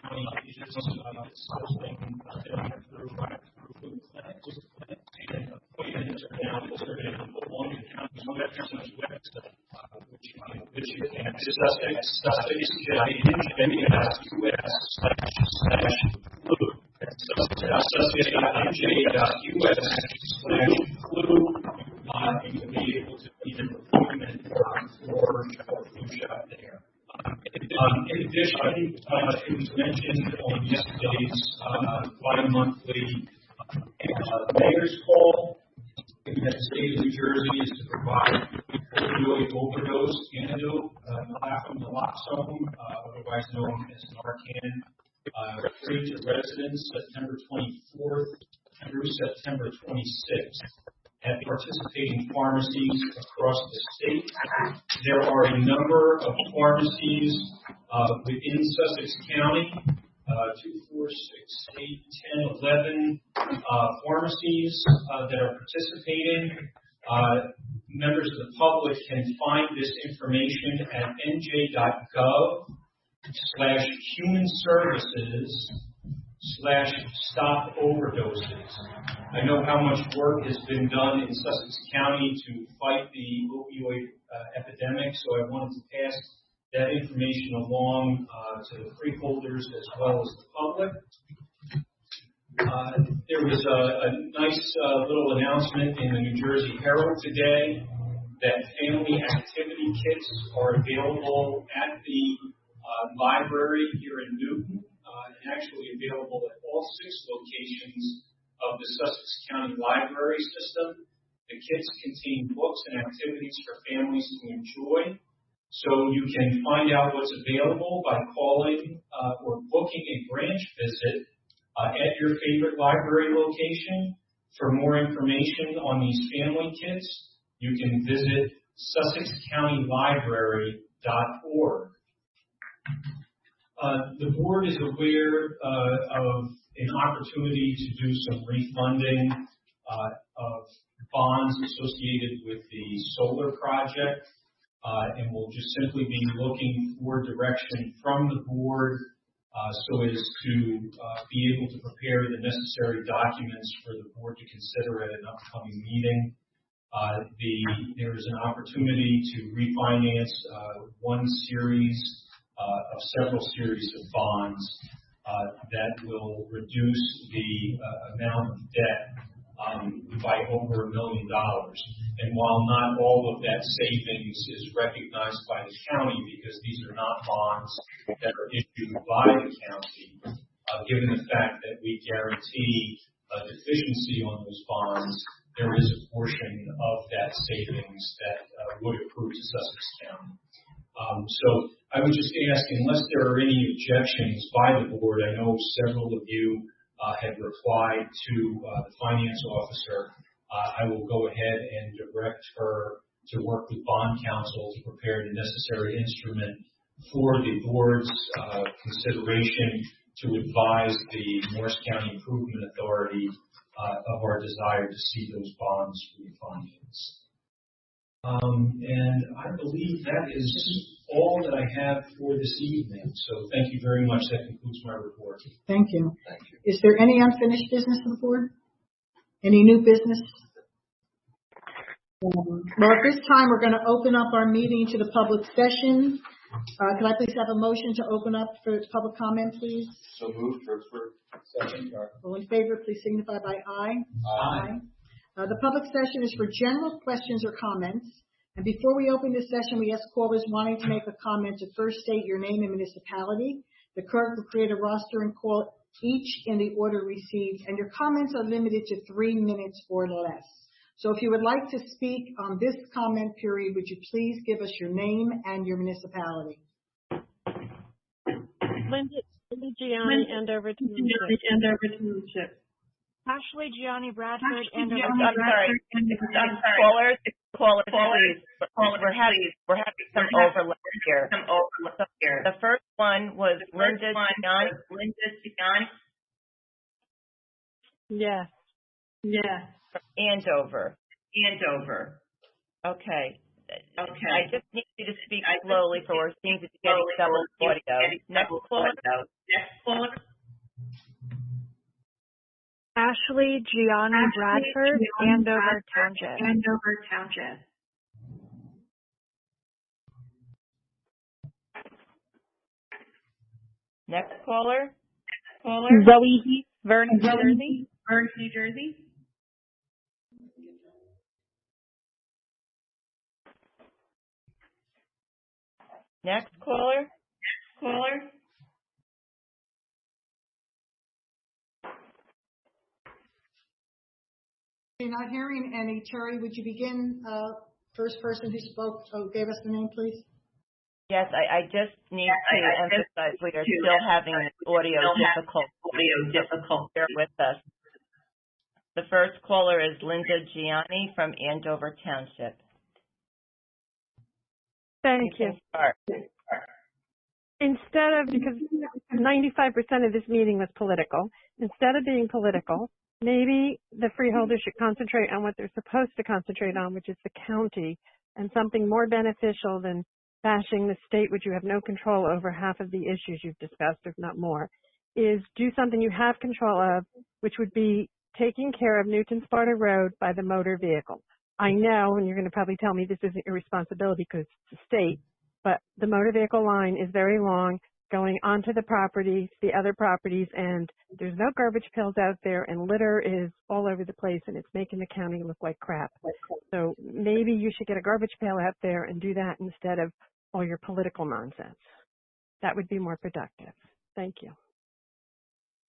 county is discussing through and appointments are now inserted along the county's website, which you can access Sussex.us/NJ.us/flu. Sussex.NJ.us/flu. And you'll be able to see an appointment for flu shot there. In addition, it was mentioned on yesterday's bi-monthly mayor's call that the state of New Jersey is to provide opioid overdose antidote, naloxone, otherwise known as Narcan, free to residents September 24th through September 26th. At participating pharmacies across the state. There are a number of pharmacies within Sussex County, 2, 4, 6, 8, 10, 11 pharmacies that are participating. Members of the public can find this information at nj.gov/human-services/stop overdoses. I know how much work has been done in Sussex County to fight the opioid epidemic, so I wanted to pass that information along to the freeholders as well as the public. There was a nice little announcement in the New Jersey Herald today that family activity kits are available at the library here in Newton, and actually available at all 6 locations of the Sussex County Library System. The kits contain books and activities for families to enjoy. So you can find out what's available by calling or booking a branch visit at your favorite library location. For more information on these family kits, you can visit sussexcountylibrary.org. The board is aware of an opportunity to do some refunding of bonds associated with the solar project, and we'll just simply be looking for direction from the board so as to be able to prepare the necessary documents for the board to consider at an upcoming meeting. There is an opportunity to refinance one series of several series of bonds that will reduce the amount of debt by over $1 million. And while not all of that savings is recognized by the county, because these are not bonds that are issued by the county, given the fact that we guarantee a deficiency on those bonds, there is a portion of that savings that would accrue to Sussex County. So I would just ask, unless there are any objections by the board, I know several of you had replied to the finance officer. I will go ahead and direct her to work with bond counsel to prepare the necessary instrument for the board's consideration to advise the Morris County Improvement Authority of our desire to see those bonds refinanced. And I believe that is all that I have for this evening. So thank you very much. That concludes my report. Thank you. Thank you. Is there any unfinished business of the board? Any new business? Well, at this time, we're going to open up our meeting to the public session. Could I please have a motion to open up for public comment, please? So moved, Hertzberg. Second, Yard. All in favor, please signify by aye. Aye. The public session is for general questions or comments. And before we open this session, we ask callers wanting to make a comment to first state your name and municipality. The clerk will create a roster and call each in the order received, and your comments are limited to 3 minutes or less. So if you would like to speak on this comment period, would you please give us your name and your municipality? Linda Gianni, Andover Township. Ashley Gianni Bradford, Andover. I'm sorry. Callers, please. We're having some overlap here. The first one was Linda Gianni. Yes. From Andover. Okay. I just need you to speak slowly for we're seeing to be getting double audio. Next caller. Ashley Gianni Bradford, Andover Township. Next caller. Zoe Heath, Vernon, New Jersey. Next caller. You're not hearing any. Terry, would you begin? First person who spoke, gave us the name, please. Yes, I just need to emphasize we are still having audio difficult. Bear with us. The first caller is Linda Gianni from Andover Township. Thank you. Instead of, because 95% of this meeting was political, instead of being political, maybe the freeholders should concentrate on what they're supposed to concentrate on, which is the county, and something more beneficial than bashing the state, which you have no control over half of the issues you've discussed, if not more, is do something you have control of, which would be taking care of Newton Sparta Road by the motor vehicle. I know, and you're going to probably tell me this isn't your responsibility because it's the state, but the motor vehicle line is very long, going onto the property, the other properties, and there's no garbage pails out there, and litter is all over the place, and it's making the county look like crap. So maybe you should get a garbage pail out there and do that instead of all your political nonsense. That would be more productive. Thank you.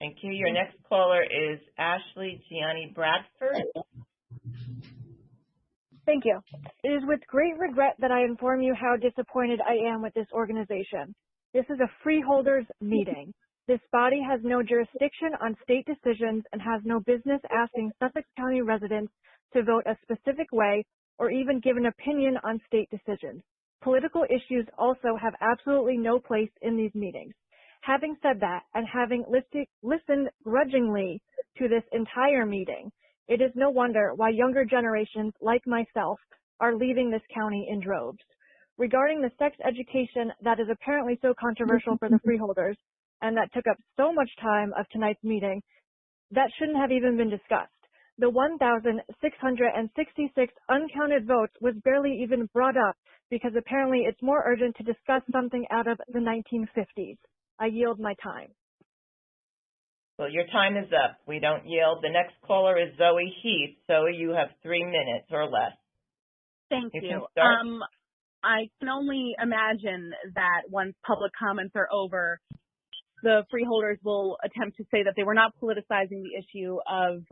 Thank you. Your next caller is Ashley Gianni Bradford. Thank you. It is with great regret that I inform you how disappointed I am with this organization. This is a freeholders meeting. This body has no jurisdiction on state decisions and has no business asking Sussex County residents to vote a specific way or even give an opinion on state decisions. Political issues also have absolutely no place in these meetings. Having said that, and having listened grudgingly to this entire meeting, it is no wonder why younger generations like myself are leaving this county in droves. Regarding the sex education that is apparently so controversial for the freeholders and that took up so much time of tonight's meeting, that shouldn't have even been discussed. The 1,666 uncounted votes was barely even brought up because apparently it's more urgent to discuss something out of the 1950s. I yield my time. Well, your time is up. We don't yield. The next caller is Zoe Heath. Zoe, you have 3 minutes or less. Thank you. Can start. I can only imagine that once public comments are over, the freeholders will attempt to say that they were not politicizing the issue of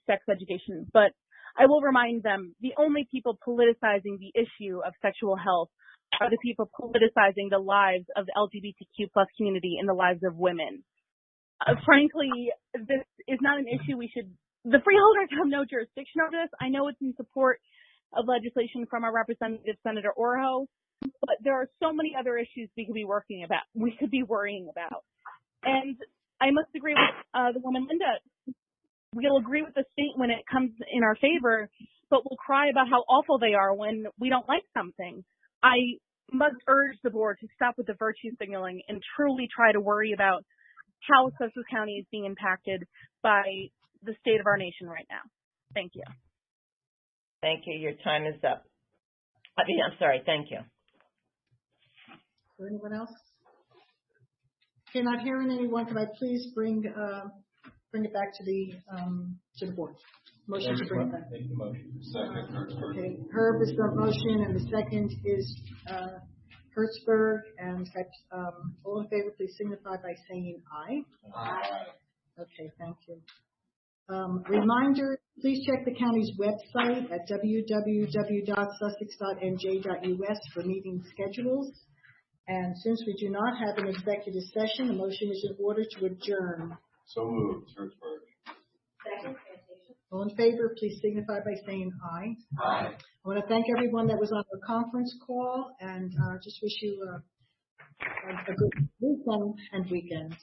sex education. But I will remind them the only people politicizing the issue of sexual health are the people politicizing the lives of the LGBTQ plus community and the lives of women. Frankly, this is not an issue the freeholders have no jurisdiction over this. I know it's in support of legislation from our representative, Senator Orho, but there are so many other issues we could be worrying about. And I must agree with the woman, Linda. We'll agree with the state when it comes in our favor, but we'll cry about how awful they are when we don't like something. I must urge the board to stop with the virtue signaling and truly try to worry about how Sussex County is being impacted by the state of our nation right now. Thank you. Thank you. Your time is up. I'm sorry. Thank you. there anyone else? Okay, not hearing anyone, can I please bring it back to the board? Motion to bring it back. Make the motion. Second, Hertzberg. Okay, Herb is the motion, and the second is Hertzberg. And all in favor, please signify by saying aye. Aye. Okay, thank you. Reminder, please check the county's website at www.sussex.nj.us for meeting schedules. And since we do not have an executive session, the motion is in order to adjourn. So moved, Hertzberg. Second. All in favor, please signify by saying aye. Aye. I want to thank everyone that was on the conference call, and just wish you a good weekend and weekend.